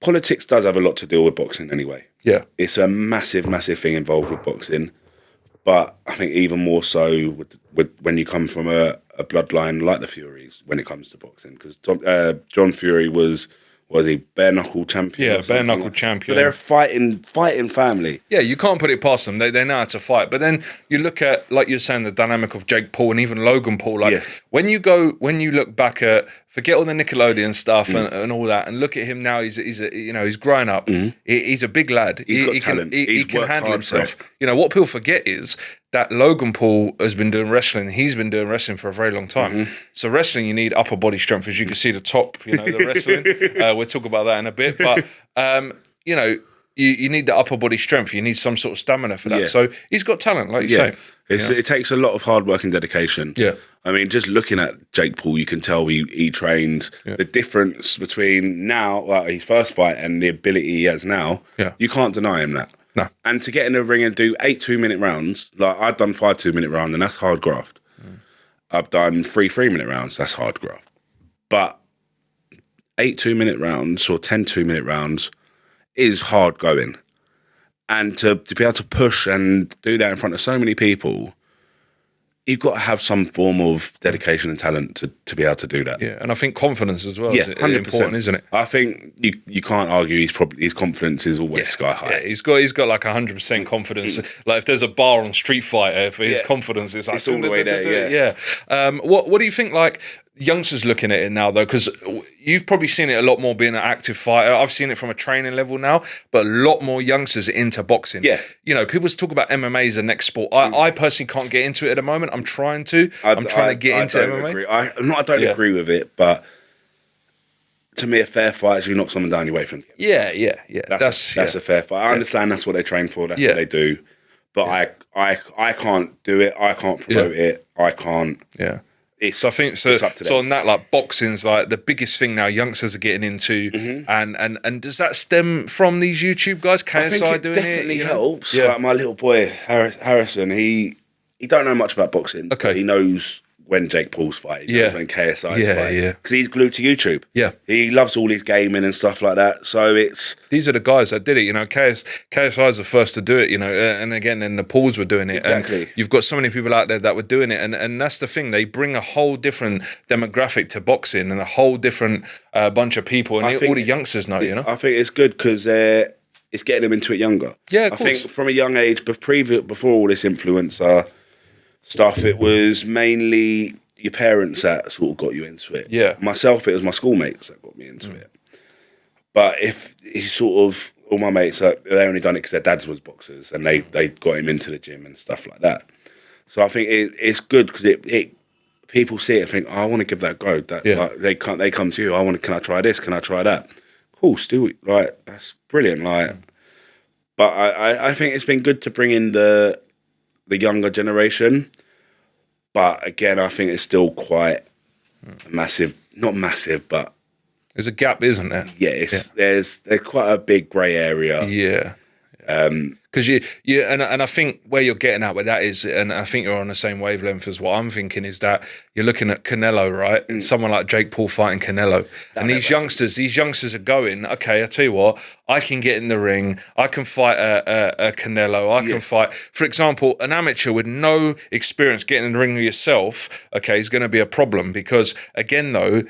politics does have a lot to do with boxing anyway. Yeah. It's a massive, massive thing involved with boxing. But I think even more so with when you come from a bloodline like the Furies when it comes to boxing. Because John Fury was he bare knuckle champion? Yeah, bare knuckle champion. So they're a fighting family. Yeah, you can't put it past them. They know how to fight. But then you look at, like you're saying, the dynamic of Jake Paul and even Logan Paul. Like when you look back at, forget all the Nickelodeon stuff and all that, and look at him now. He's growing up. He's a big lad. He's got talent. He can handle himself. You know what people forget is that Logan Paul has been doing wrestling. He's been doing wrestling for a very long time. So wrestling, you need upper body strength, as you can see the top. You know, the wrestling. We'll talk about that in a bit, but you know. You need the upper body strength. You need some sort of stamina for that. Yeah. So he's got talent, like you say. It takes a lot of hard work and dedication. Yeah. I mean, just looking at Jake Paul, you can tell he trains. Yeah. The difference between now, like his first fight, and the ability he has now, you can't deny him that. No. And to get in the ring and do 8 2-minute rounds, like I've done 5 2-minute rounds, and that's hard graft. I've done 3 3-minute rounds, that's hard graft. But 8 2-minute rounds or 10 2-minute rounds is hard going. And to be able to push and do that in front of so many people, you've got to have some form of dedication and talent to be able to do that. Yeah, and I think confidence as well is 100%. important, isn't it? I think you can't argue his confidence is always sky high. Yeah, he's got like 100% confidence. Like if there's a bar on Street Fighter, for his confidence is like... It's all the way there, yeah. What do you think, like, youngsters looking at it now, though, because you've probably seen it a lot more being an active fighter. I've seen it from a training level now, but a lot more youngsters are into boxing. Yeah. You know, people talk about MMA as the next sport. I personally can't get into it at the moment. I'm trying to. I'm trying to get into MMA. Agree. I don't agree with it, but to me, a fair fight is you knock someone down, you wait for them to get That's a fair fight. I understand that's what they train for. That's what they do. But I can't do it. I can't promote it. I can't. Yeah. So I think so on that, like, boxing's like the biggest thing now youngsters are getting into, and does that stem from these YouTube guys? KSI doing it? Definitely helps. Yeah. Like my little boy Harrison, he don't know much about boxing. Okay. He knows when Jake Paul's fighting. He knows when KSI's fighting. Yeah. Because he's glued to YouTube. Yeah. He loves all his gaming and stuff like that. So these are the guys that did it. You know, KSI's the first to do it. You know, and again, then the Pauls were doing it. Exactly. And you've got so many people out there that were doing it, and that's the thing. They bring a whole different demographic to boxing and a whole different bunch of people, and all the youngsters know. You know, I think it's good because it's getting them into it younger. Yeah, of course. I think from a young age, before all this influencer stuff, it was mainly your parents that sort of got you into it. Yeah. Myself, it was my schoolmates that got me into it. But if he sort of, all my mates, they only done it because their dads was boxers and they got him into the gym and stuff like that. So I think it's good because it people see it and think, oh, I want to give that a go. Like, they come to you, can I try this? Can I try that? Of course, do it. Like, that's brilliant. Like, but I think it's been good to bring in the younger generation, but again, I think it's still quite massive. Not massive, but there's a gap, isn't there? Yeah, there's quite a big grey area. Yeah. Because and I think where you're getting at with that is, and I think you're on the same wavelength as what I'm thinking, is that you're looking at Canelo, right? And someone like Jake Paul fighting Canelo. And these youngsters are going, okay, I tell you what, I can get in the ring, I can fight a Canelo, I can fight, for example, an amateur with no experience getting in the ring with yourself, okay, is going to be a problem because, again, though,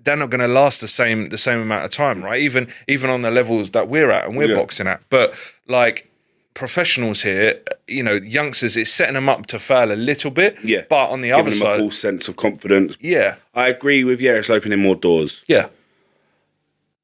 they're not going to last the same amount of time, right? Even on the levels that we're at and we're boxing at. But like professionals here, you know, youngsters, it's setting them up to fail a little bit. Yeah. But on the other side, giving them a false sense of confidence. Yeah. I agree with it's opening more doors. Yeah.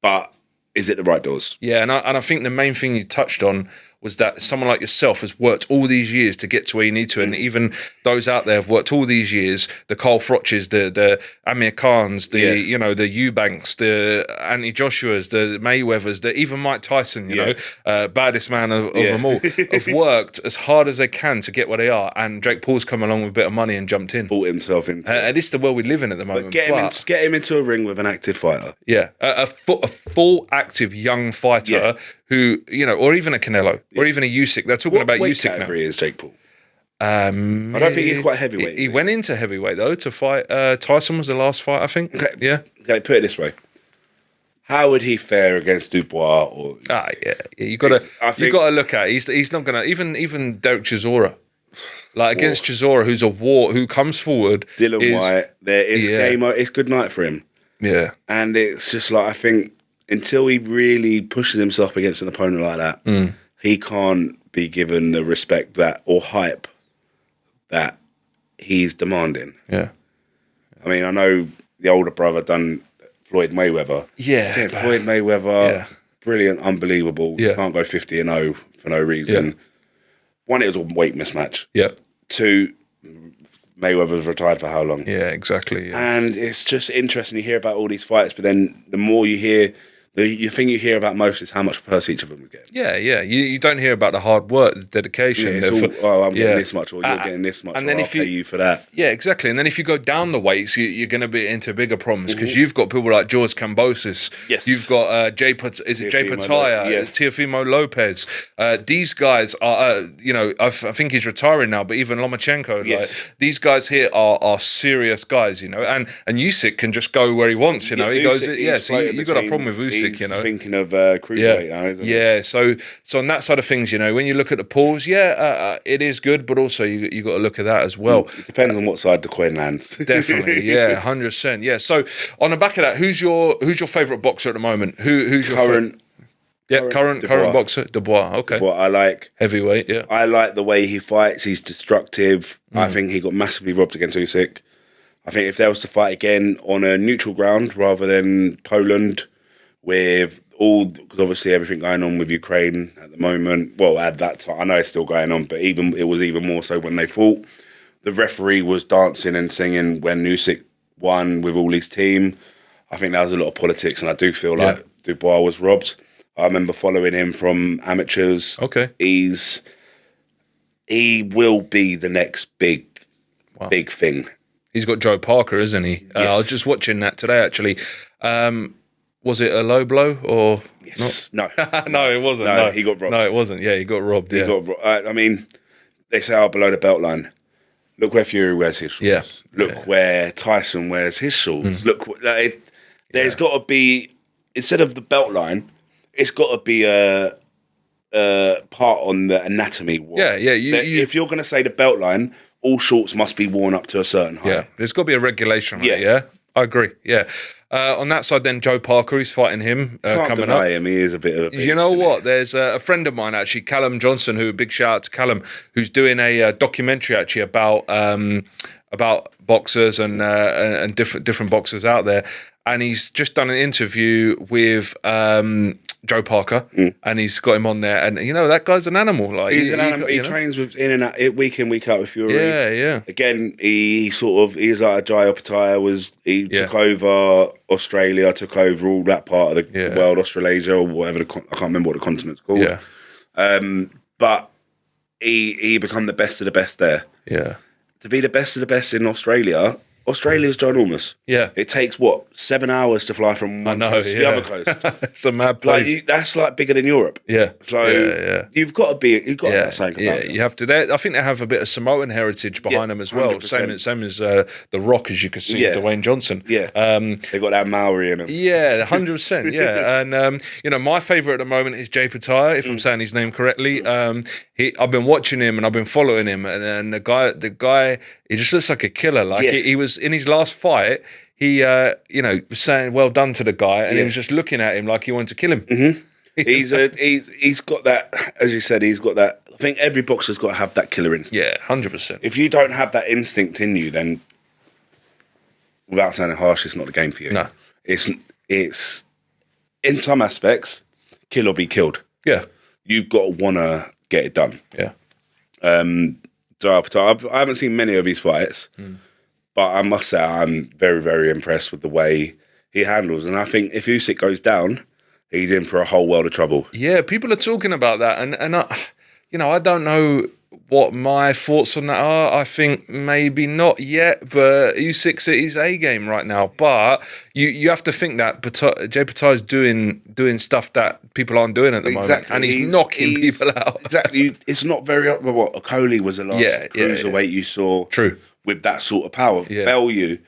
But is it the right doors? Yeah, and I think the main thing you touched on was that someone like yourself has worked all these years to get to where you need to, and even those out there have worked all these years. The Carl Froches, the Amir Khans, the Eubanks, the Anthony Joshuas, the Mayweathers, even Mike Tyson, you know, baddest man of them all, have worked as hard as they can to get where they are. And Jake Paul's come along with a bit of money and jumped in, bought himself into it. And this is the world we live in at the moment. But get him into a ring with an active fighter. Yeah, a full active young fighter. Who, you know, or even a Canelo, or even a Usyk. They're talking about Usyk now. What category is Jake Paul? I don't think he's quite heavyweight. He went into heavyweight, though, to fight. Tyson was the last fight, I think. Okay, put it this way. how would he fare against Dubois? Or you got to look at it. He's not gonna even Derek Chisora. Like against Chisora, who comes forward. Dylan White, it's good night for him. Yeah. And it's just like, I think until he really pushes himself against an opponent like that, he can't be given the respect that or hype that he's demanding. Yeah. I mean, I know the older brother done Floyd Mayweather. Yeah. Floyd Mayweather, brilliant, unbelievable. Yeah. You can't go 50-0 for no reason. Yeah. One, it was a weight mismatch. Yeah. Two, Mayweather's retired for how long? Yeah, exactly. Yeah. And it's just interesting. You hear about all these fights, but then the more you hear, the thing you hear about most is how much purse each of them would get. Yeah. You don't hear about the hard work, the dedication. Yeah, it's all, I'm getting this much, or you're getting this much, and then I'll pay you for that. Yeah, exactly. And then if you go down the weights, you're going to be into bigger problems because you've got people like George Kambosos. Yes. You've got Jay Pataya, Teofimo Lopez. These guys are, I think he's retiring now, but even Lomachenko. Yes. Like, these guys here are serious guys, and Usyk can just go where he wants, he goes, so you've got a problem with Usyk, thinking of cruiserweight now, isn't he? Yeah, so on that side of things, when you look at the pools, it is good, but also you got to look at that as well. It depends on what side the coin lands. Definitely, 100%. Yeah. So on the back of that, who's your favourite boxer at the moment? Who's your current boxer? Dubois. Okay. What I like heavyweight. Yeah. I like the way he fights. He's destructive. I think he got massively robbed against Usyk. I think if there was to fight again on a neutral ground rather than Poland, with because obviously everything going on with Ukraine at the moment. Well, at that time, I know it's still going on, but it was even more so when they fought. The referee was dancing and singing when Usyk won with all his team. I think that was a lot of politics, and I do feel like Dubois was robbed. I remember following him from amateurs. Okay, he will be the next big thing. He's got Joe Parker, isn't he? Yes. I was just watching that today, actually. Was it a low blow or yes? No, no, it wasn't. No, he got robbed. No, it wasn't. Yeah, he got robbed. He got I mean, they say below the belt line. Look where Fury wears his shorts. Yeah. Look where Tyson wears his shorts. Look, there's got to be, instead of the belt line, it's got to be a part on the anatomy. If you're going to say the belt line, all shorts must be worn up to a certain height. Yeah, there's got to be a regulation on it, yeah? I agree, yeah. On that side then, Joe Parker, he's fighting him Can't coming deny up. him, he is a bit of a beast, You know what, there's a friend of mine actually, Callum Johnson, who, big shout out to Callum, who's doing a documentary actually about boxers and different boxers out there. And he's just done an interview with Joe Parker, and he's got him on there. And that guy's an animal. Like he's an animal. He trains with in and out, week in, week out with Fury. Yeah. Again, he's like a Jai Opataya. He took over Australia, took over all that part of the world, Australasia or whatever. I can't remember what the continent's called. Yeah. But he become the best of the best there. Yeah. To be the best of the best in Australia's ginormous. Yeah. It takes 7 hours to fly from one coast to the other coast. It's a mad place. That's like bigger than Europe. Yeah. So you've got to have that same. Yeah, you have to. I think they have a bit of Samoan heritage behind them as well. 100%. Same as The Rock, as you can see, Dwayne Johnson. Yeah. They got that Maori in them. Yeah, 100%. Yeah, and my favourite at the moment is Jay Pataya, if I'm saying his name correctly. I've been watching him and I've been following him, and the guy, he just looks like a killer. Like he was in his last fight. He, was saying well done to the guy, and he was just looking at him like he wanted to kill him. Mm-hmm. He's got that, as you said, he's got that. I think every boxer's got to have that killer instinct. Yeah, 100%. If you don't have that instinct in you, then, without sounding harsh, it's not the game for you. No, it's in some aspects, kill or be killed. Yeah, you've got to want to get it done. Yeah. I haven't seen many of his fights. But I must say I'm very, very impressed with the way he handles. And I think if Usyk goes down, he's in for a whole world of trouble. Yeah, people are talking about that. And I don't know what my thoughts on that are. I think maybe not yet, but Usyk's at his A game right now. But you have to think that Jay Pataya's doing stuff that people aren't doing at the moment. And he's knocking people out. Exactly. It's not very up. What Okoli was the last cruiserweight you saw. True. With that sort of power. Yeah. Bellew,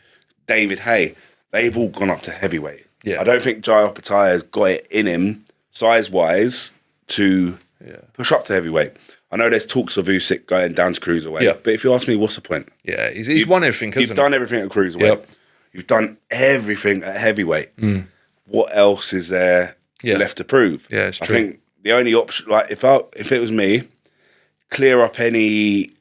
David Hay, they've all gone up to heavyweight. Yeah. I don't think Jai Opetaia has got it in him, size-wise, to push up to heavyweight. I know there's talks of Usyk going down to cruiserweight, but if you ask me, what's the point? Yeah, he's won everything, hasn't he? You've done everything at cruiserweight. Yep. You've done everything at heavyweight. What else is there left to prove? Yeah, it's I true. think the only option, like if it was me, clear up any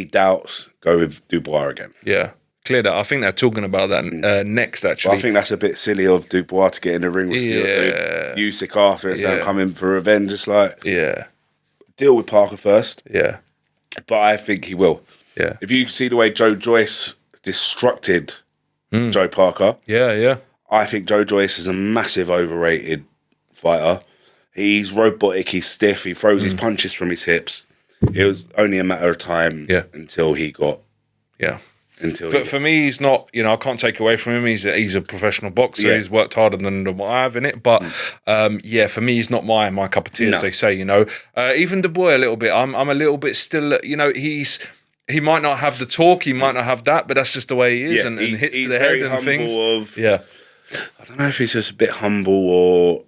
doubts, go with Dubois again. Yeah, clear that. I think they're talking about that next, actually. But I think that's a bit silly of Dubois to get in the ring with Usyk after it's coming for revenge. It's like, deal with Parker first. Yeah. But I think he will. Yeah. If you see the way Joe Joyce destructed Joe Parker, Yeah. I think Joe Joyce is a massive overrated fighter. He's robotic, he's stiff, he throws his punches from his hips. It was only a matter of time until he got... Yeah. Until for me, he's not, I can't take away from him. He's a professional boxer. Yeah. He's worked harder than what I have in it. But, for me, he's not my cup of tea, as they say, Even Dubois a little bit. I'm a little bit still, he might not have the talk, he might not have that, but that's just the way he is and hits to the head and things. I don't know if he's just a bit humble or...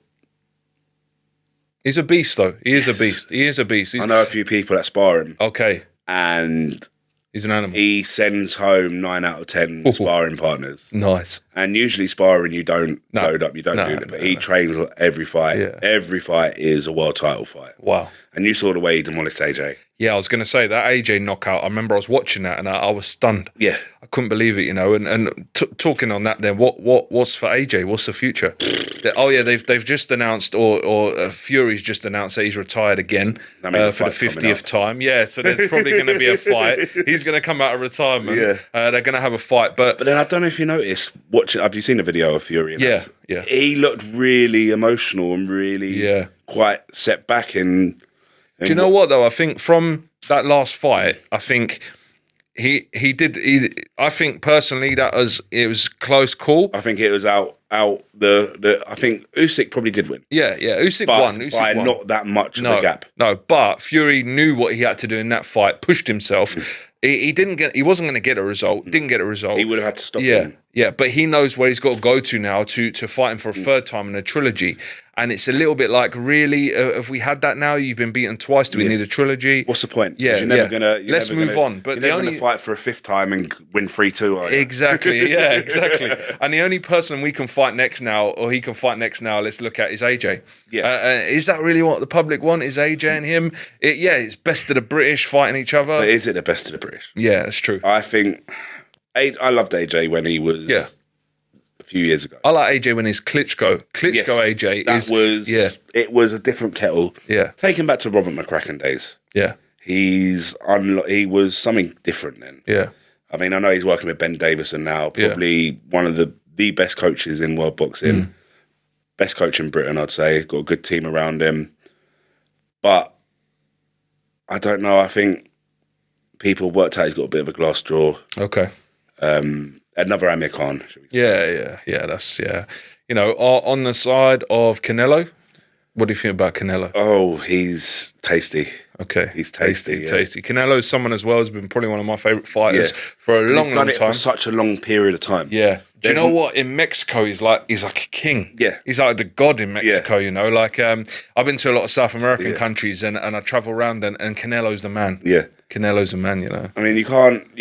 He's a beast, though. He is a beast. He is a beast. I know a few people that spar him. Okay. And... He's an animal. He sends home 9 out of 10 sparring partners. Nice. And usually sparring, you don't load up, you don't do that. But he trains every fight. Yeah. Every fight is a world title fight. Wow. And you saw the way he demolished AJ. Yeah, I was going to say that AJ knockout. I remember I was watching that and I was stunned. Yeah. I couldn't believe it, And talking on that, then what's for AJ? What's the future? They've just announced, or Fury's just announced that he's retired again for the 50th time. Yeah, so there's probably going to be a fight. He's going to come out of retirement. Yeah. They're going to have a fight, but then I don't know if you noticed. Have you seen the video of Fury? Yeah. He looked really emotional and really quite set back in. Do you know what though? I think from that last fight, I think he did. I think personally it was close call. I think it was out. I think Usyk probably did win. Yeah. Usyk won. Usyk by won. not that much of a gap. No, but Fury knew what he had to do in that fight. Pushed himself. He wasn't going to get a result. Didn't get a result. He would have had to stop him. Yeah, but he knows where he's got to go to now to fight him for a third time in a trilogy. And it's a little bit like, really, if we had that now, you've been beaten twice, do we need a trilogy? What's the point? Yeah, you're never gonna. Let's move on. But you're never going to fight for a fifth time and win 3-2, are you? Exactly, yeah, exactly. And the only person we can fight next now, or he can fight next now, let's look at is AJ. Yeah. Is that really what the public want? Is AJ and him? It's best of the British fighting each other. But is it the best of the British? Yeah, that's true. I think I loved AJ when he was a few years ago. I like AJ when he's Klitschko. AJ it was a different kettle. Yeah. Take him back to Robert McCracken days. Yeah. He was something different then. Yeah. I mean, I know he's working with Ben Davison now, probably one of the best coaches in world boxing. Best coach in Britain, I'd say. Got a good team around him. But I don't know, I think people worked out he's got a bit of a glass jaw. Okay. Another Amir Khan. Yeah. That's on the side of Canelo, what do you think about Canelo? Oh, he's tasty. Okay, he's tasty. Tasty. Canelo's someone as well who's been probably one of my favourite fighters for a long done it time. for such a long period of time. Yeah. Do you know what? In Mexico, he's like a king. Yeah. He's like the god in Mexico, Like, I've been to a lot of South American countries and I travel around and Canelo's the man. Yeah. Canelo's the man, I mean, you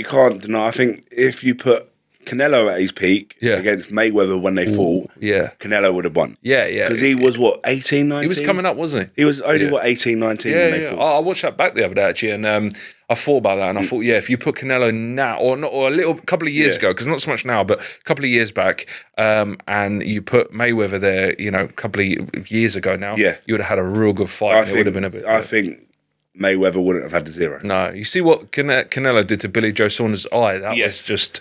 can't deny. I think if you put Canelo at his peak against Mayweather when they fought, Canelo would have won. Yeah. Because he was, 18, 19? He was coming up, wasn't he? He was only, 18, 19 when they fought. I watched that back the other day, actually, and I thought about that, and I thought, if you put Canelo now, or a couple of years ago, because not so much now, but a couple of years back, and you put Mayweather there, a couple of years ago now, you would have had a real good fight. It would have been a bit. I think Mayweather wouldn't have had the 0. No, you see what Canelo did to Billy Joe Saunders' eye? That was just...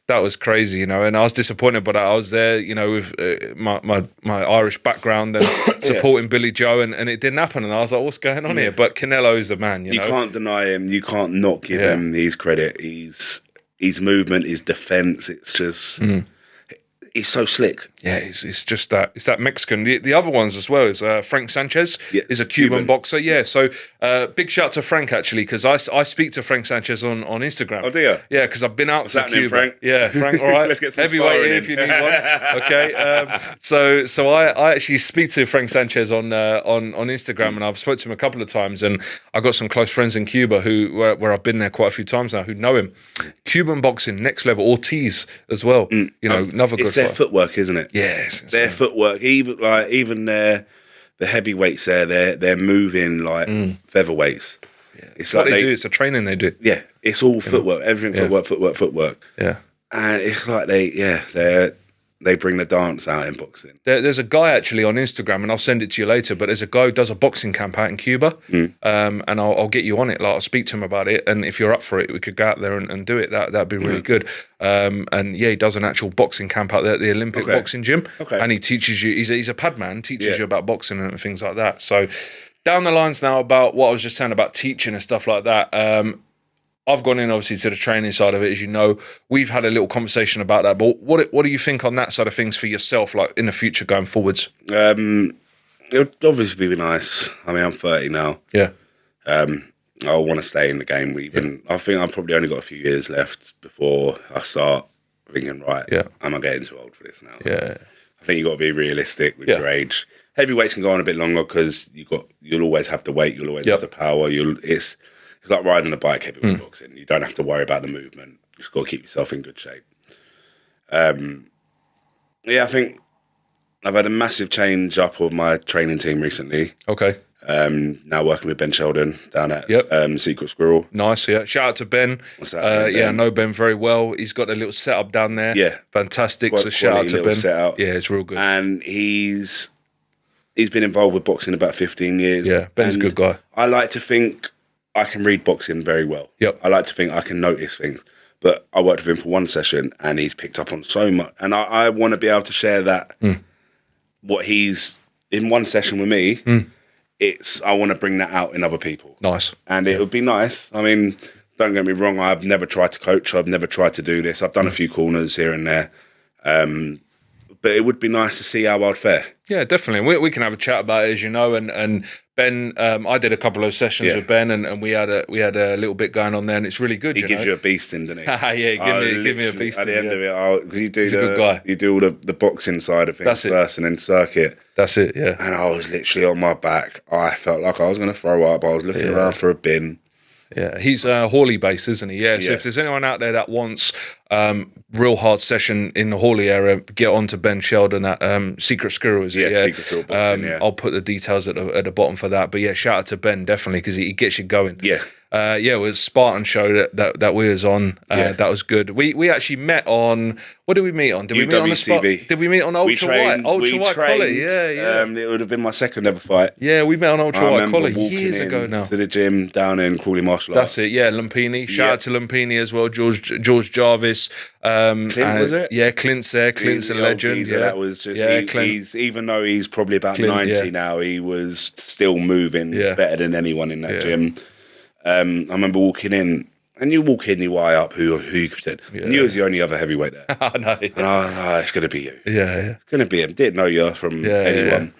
That was crazy, and I was disappointed, but I was there, with my Irish background and supporting Billy Joe, and it didn't happen, and I was like, what's going on here? But Canelo is the man, You can't deny him. You can't not give him his credit. His movement, his defence, it's just... he's so slick. Yeah, it's just that. It's that Mexican. The other ones as well is Frank Sanchez is a Cuban boxer. Yeah, so big shout to Frank actually, because I speak to Frank Sanchez on Instagram. Oh, do you? Yeah, because I've been out to Cuba. Frank? Yeah, Frank. All right, Let's get some heavyweight sparring if you need one. Okay. So I actually speak to Frank Sanchez on Instagram, and I've spoke to him a couple of times, and I've got some close friends in Cuba where I've been there quite a few times now who know him. Cuban boxing, next level. Ortiz as well. You know, another good It's their fight. footwork, isn't it? Yes, Their footwork. Even the heavyweights they're moving like featherweights. Yeah. It's what like they do. It's a training they do. Yeah, it's all footwork. Everything footwork. Yeah. And it's like they bring the dance out in boxing. There's a guy actually on Instagram, and I'll send it to you later, but there's a guy who does a boxing camp out in Cuba, and I'll get you on it. Like, I'll speak to him about it, and if you're up for it, we could go out there and do it. That'd be really good. And yeah, he does an actual boxing camp out there at the Olympic boxing gym, and he teaches you, he's a pad man, teaches you about boxing and things like that. So down the lines now about what I was just saying about teaching and stuff like that, I've gone in obviously to the training side of it, as you know. We've had a little conversation about that, but what do you think on that side of things for yourself, like in the future going forwards? It would obviously be nice. I mean, I'm 30 now. Yeah. I want to stay in the game. I think I've probably only got a few years left before I start thinking, right, am I getting too old for this now? Yeah. I think you've got to be realistic with your age. Heavyweights can go on a bit longer because you'll always have the weight, you'll always have the power. It's like riding a bike, heavyweight boxing. You don't have to worry about the movement. You just got to keep yourself in good shape. I think I've had a massive change up of my training team recently. Okay. Now working with Ben Sheldon down at Secret Squirrel. Nice, yeah. Shout out to Ben. What's that, I know Ben very well. He's got a little setup down there. Yeah. Fantastic. So shout out to Ben. Setup. Yeah, it's real good. And he's been involved with boxing about 15 years. Yeah, Ben's a good guy. I like to think I can read boxing very well. Yep. I like to think I can notice things. But I worked with him for one session and he's picked up on so much. And I want to be able to share that, what he's in one session with me, I want to bring that out in other people. Nice. And it would be nice. I mean, don't get me wrong, I've never tried to coach. I've never tried to do this. I've done a few corners here and there. But it would be nice to see how I'd fare. Yeah, definitely. We can have a chat about it, as you know. And Ben, I did a couple of sessions with Ben, and we had a little bit going on there, and it's really good. He gives you a beasting, doesn't he? Give me a beasting. At the end of it, because He's a good guy. You do all the boxing side of things first, and then circuit. That's it. Yeah. And I was literally on my back. I felt like I was going to throw up. I was looking around for a bin. Yeah, he's Hawley based, isn't he? Yeah. So if there's anyone out there that wants real hard session in the Hawley area, get on to Ben Sheldon at Secret Squirrel, is it? Yeah, Secret Squirrel Boxing, I'll put the details at the bottom for that. But yeah, shout out to Ben, definitely, because he gets you going. Yeah. It was Spartan show that we was on. That was good. We actually met on, what did we meet on? Did we meet on the spot? Did we meet on Ultra White Collar? Yeah. It would have been my second ever fight. Yeah, we met on Ultra White Collar years ago now. To the gym down in Crawley Martial Arts. That's it. Yeah, Lumpini. Shout out to Lumpini as well. George Jarvis. Clint, was it? Yeah, Clint's there. Clint's a legend. Geezer, that was just. He's even though he's probably about 90 now, he was still moving better than anyone in that gym. I remember walking in, and you walk in, you eye up who you could pretend. And you was the only other heavyweight there. I know. Yeah. And I was like, it's going to be you. Yeah. It's going to be him. Didn't know you from anyone.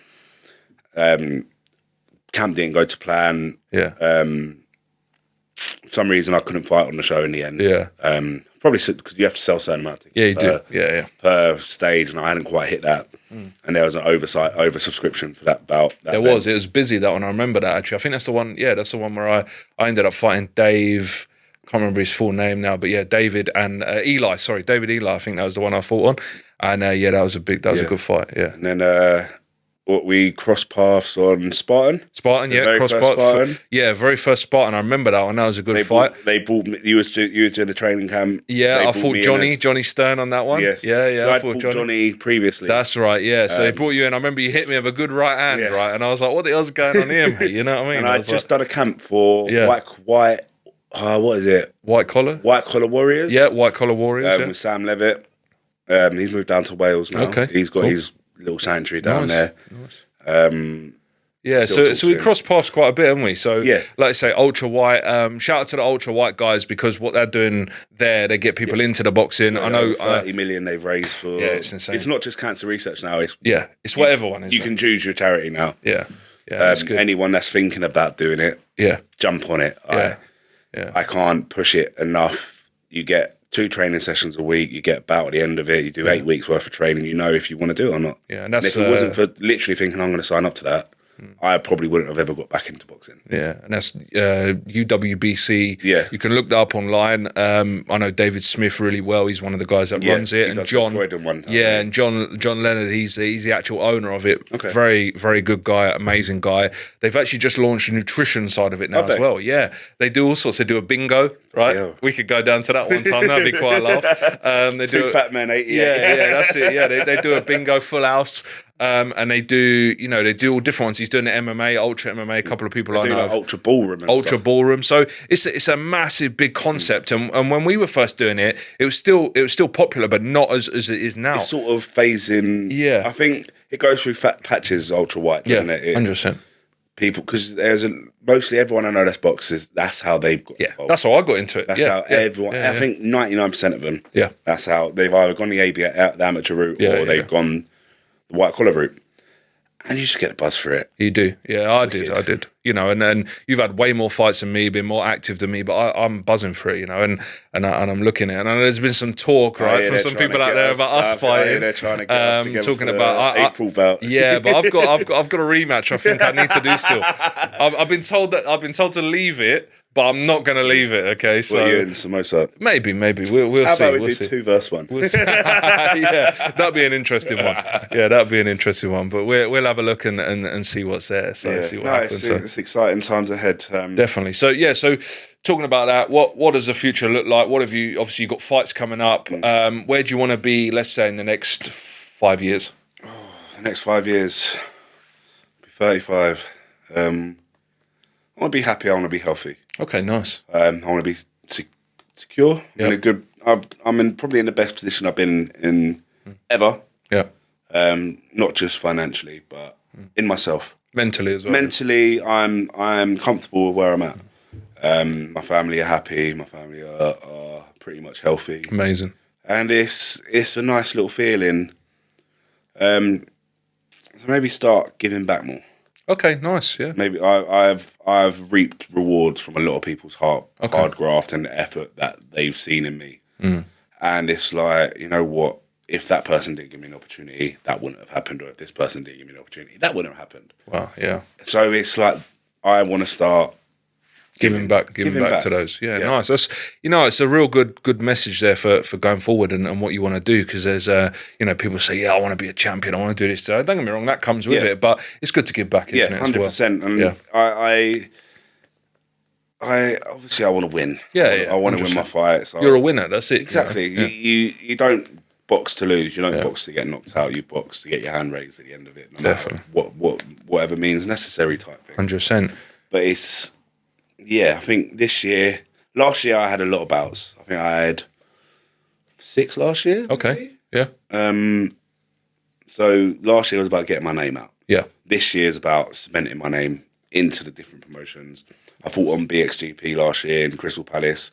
Camp didn't go to plan. Yeah. For some reason, I couldn't fight on the show in the end. Yeah. Probably because you have to sell a certain amount of tickets. Yeah, you do. Yeah. Per stage, and I hadn't quite hit that. And there was an oversubscription for that bout. It was busy, that one. I remember that, actually. I think that's the one. Yeah, that's the one where I ended up fighting Dave. Can't remember his full name now, but yeah, David and Eli. Sorry, David Eli. I think that was the one I fought on. And that was a good fight. Yeah. And then we crossed paths on Spartan. Cross Spartan. Very first Spartan. I remember that one. That was a good fight. They brought me. You was doing the training camp. Yeah, I fought Johnny Stern on that one. Yes. Yeah. So I fought Johnny previously. That's right. Yeah. So they brought you in. I remember you hit me with a good right hand, right? And I was like, "What the hell's going on here, mate?" You know what I mean? And I'd just done a camp for white. What is it? White collar. White collar warriors. Yeah, white collar warriors. With Sam Levitt. He's moved down to Wales now. Okay. He's got his little sanctuary down there. Nice. Yeah, Still talk so to we him. crossed paths quite a bit, haven't we? So, Yeah. like I say, Ultra White. Shout out to the Ultra White guys because what they're doing there, they get people into the boxing. I know. 30 million they've raised for. Yeah, it's insane. It's not just cancer research now. It's it's what everyone is. You can choose your charity now. Yeah, that's good. Anyone that's thinking about doing it, jump on it. I can't push it enough. You get 2 training sessions a week. You get a bout at the end of it. You do 8 weeks worth of training. You know if you want to do it or not. Yeah, and if it wasn't for literally thinking I'm going to sign up to that, I probably wouldn't have ever got back into boxing. Yeah, and that's UWBC. Yeah. You can look that up online. I know David Smith really well. He's one of the guys that runs it. And John, and John Leonard, he's the actual owner of it. Okay. Very, very good guy, amazing guy. They've actually just launched a nutrition side of it now as well. Yeah, they do all sorts. They do a bingo, right? Yeah. We could go down to that one time. That'd be quite a laugh. They do fat men, 88. Yeah, that's it. Yeah, they do a bingo full house. And they do all different ones. He's doing the MMA, Ultra MMA. A couple of people I know, like Ultra Ballroom, Ballroom. So it's a massive, big concept. And when we were first doing it, it was still popular, but not as it is now. It's sort of phasing. Yeah, I think it goes through fat patches. Ultra White, doesn't it? 100%. People, because mostly everyone I know that's boxers. That's how they've got involved. That's how I got into it. That's how everyone. I think 99% of them. Yeah, that's how they've either gone the amateur route or they've gone the white collar route, and you just get the buzz for it. You do, I did. And then you've had way more fights than me, been more active than me, but I'm buzzing for it, and I'm looking at it. And I know there's been some talk, right, from some people out there about us fighting. They're trying to get us together talking for about April bout. Yeah, but I've got a rematch. I think I need to do still. I've been told to leave it. But I'm not going to leave it, okay? So you and Samosa? Maybe. We'll How see. about we do 2 verse 1? We'll see. Yeah, that'd be an interesting one. Yeah, that'd be an interesting one. But we'll have a look and see what's there. So see what happens. It's exciting times ahead. Definitely. So talking about that, what does the future look like? What have you? Obviously, you've got fights coming up. Where do you want to be? Let's say in the next 5 years. The next 5 years, I'll be 35. I want to be happy. I want to be healthy. Okay, nice. I want to be secure. In a good. I'm probably in the best position I've been in ever. Yeah. Not just financially, but in myself. Mentally as well. Mentally, I'm comfortable with where I'm at. My family are happy. My family are pretty much healthy. Amazing. And it's a nice little feeling. So maybe start giving back more. Okay, nice. Yeah. Maybe I've reaped rewards from a lot of people's hard graft and effort that they've seen in me. And it's like, you know what? If that person didn't give me an opportunity, that wouldn't have happened. Or if this person didn't give me an opportunity, that wouldn't have happened. Wow. Yeah. So it's like I want to start giving back to those. Yeah, nice. That's it's a real good message there for going forward and what you want to do, because there's people say, I want to be a champion, I want to do this. Don't get me wrong, that comes with it, but it's good to give back, isn't it? 100%. And I obviously I want to win. I want to win my fights. You're a winner. That's it. Exactly. You don't box to lose. You don't box to get knocked out. You box to get your hand raised at the end of it. No Definitely. Whatever means necessary type thing. 100%. But it's I think last year I had a lot of bouts. I think I had 6 last year. Okay. Yeah. So last year was about getting my name out. Yeah. This year is about cementing my name into the different promotions. I fought on BXGP last year in Crystal Palace.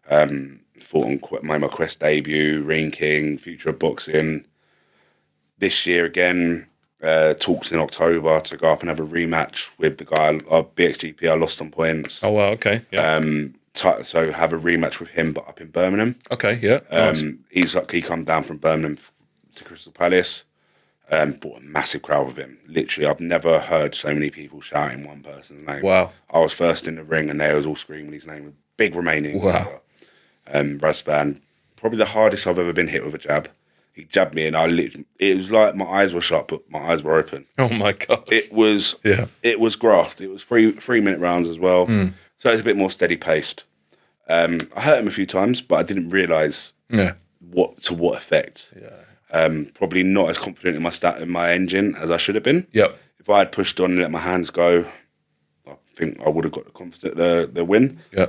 Fought on made my Quest debut, Ring King, Future of Boxing. This year again, talks in October to go up and have a rematch with the guy BXGP I lost on points. Oh wow, okay. Yeah. So have a rematch with him, but up in Birmingham. Okay, yeah. Nice. He come down from Birmingham to Crystal Palace. Brought a massive crowd with him. Literally, I've never heard so many people shouting one person's name. Wow. I was first in the ring and they was all screaming his name. Big Romanian. Wow. Razvan, probably the hardest I've ever been hit with a jab. He jabbed me and it was like my eyes were shut, but my eyes were open. Oh my God. It was graft. It was 3-minute rounds as well. So it's a bit more steady paced. I hurt him a few times, but I didn't realise what effect. Yeah. Probably not as confident in my engine as I should have been. Yep. If I had pushed on and let my hands go, I think I would have got the win. Yeah.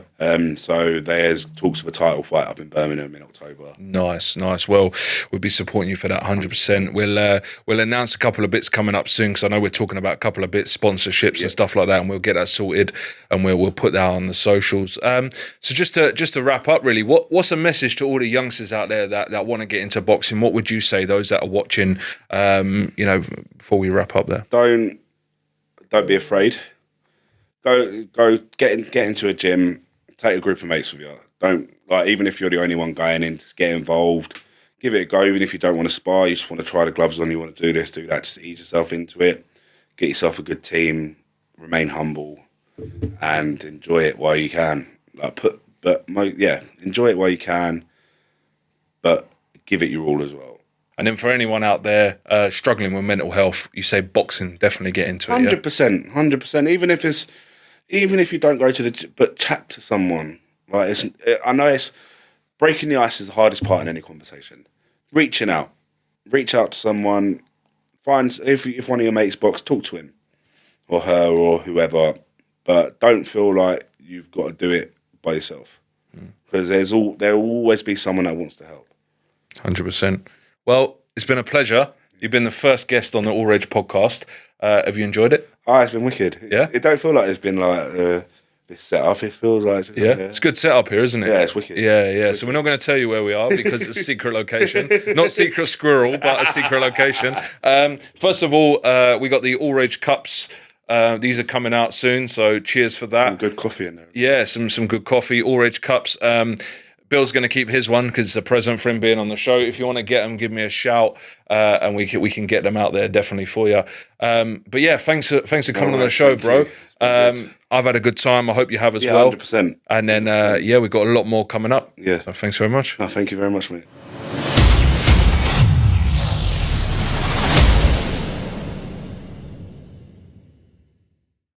So there's talks of a title fight up in Birmingham in October. Nice. Well, we'll be supporting you for that 100%. We'll announce a couple of bits coming up soon because I know we're talking about a couple of bits, sponsorships and stuff like that, and we'll get that sorted and we'll put that on the socials. So just to wrap up, really, what's a message to all the youngsters out there that want to get into boxing? What would you say those that are watching? Before we wrap up there, don't be afraid. Go get into a gym. Take a group of mates with you. Don't even if you're the only one going in, just get involved. Give it a go. Even if you don't want to spar, you just want to try the gloves on. You want to do this, do that. Just ease yourself into it. Get yourself a good team. Remain humble and enjoy it while you can. Enjoy it while you can, but give it your all as well. And then for anyone out there struggling with mental health, you say boxing, definitely get into it. 100%. Even if you don't go to the gym, but chat to someone. I know it's breaking the ice is the hardest part in any conversation. Reach out to someone. Find if one of your mates box, talk to him or her or whoever. But don't feel like you've got to do it by yourself because there will always be someone that wants to help. 100%. Well, it's been a pleasure. You've been the first guest on the ALLRAGE podcast. Have you enjoyed it? Oh, it's been wicked. Yeah? It don't feel like it's been like this setup. It feels like... It's a good setup here, isn't it? Yeah, it's wicked. Yeah. So we're not going to tell you where we are because it's a secret location. Not secret squirrel, but a secret location. First of all, we got the ALLRAGE cups. These are coming out soon, so cheers for that. Some good coffee in there. Yeah, some good coffee, ALLRAGE cups. Bill's going to keep his one because it's a present for him being on the show. If you want to get them, give me a shout, and we can get them out there definitely for you. But yeah, thanks for coming on the show, bro. I've had a good time. I hope you have as well. 100%. And then we've got a lot more coming up. Yeah. So thanks very much. No, thank you very much, mate.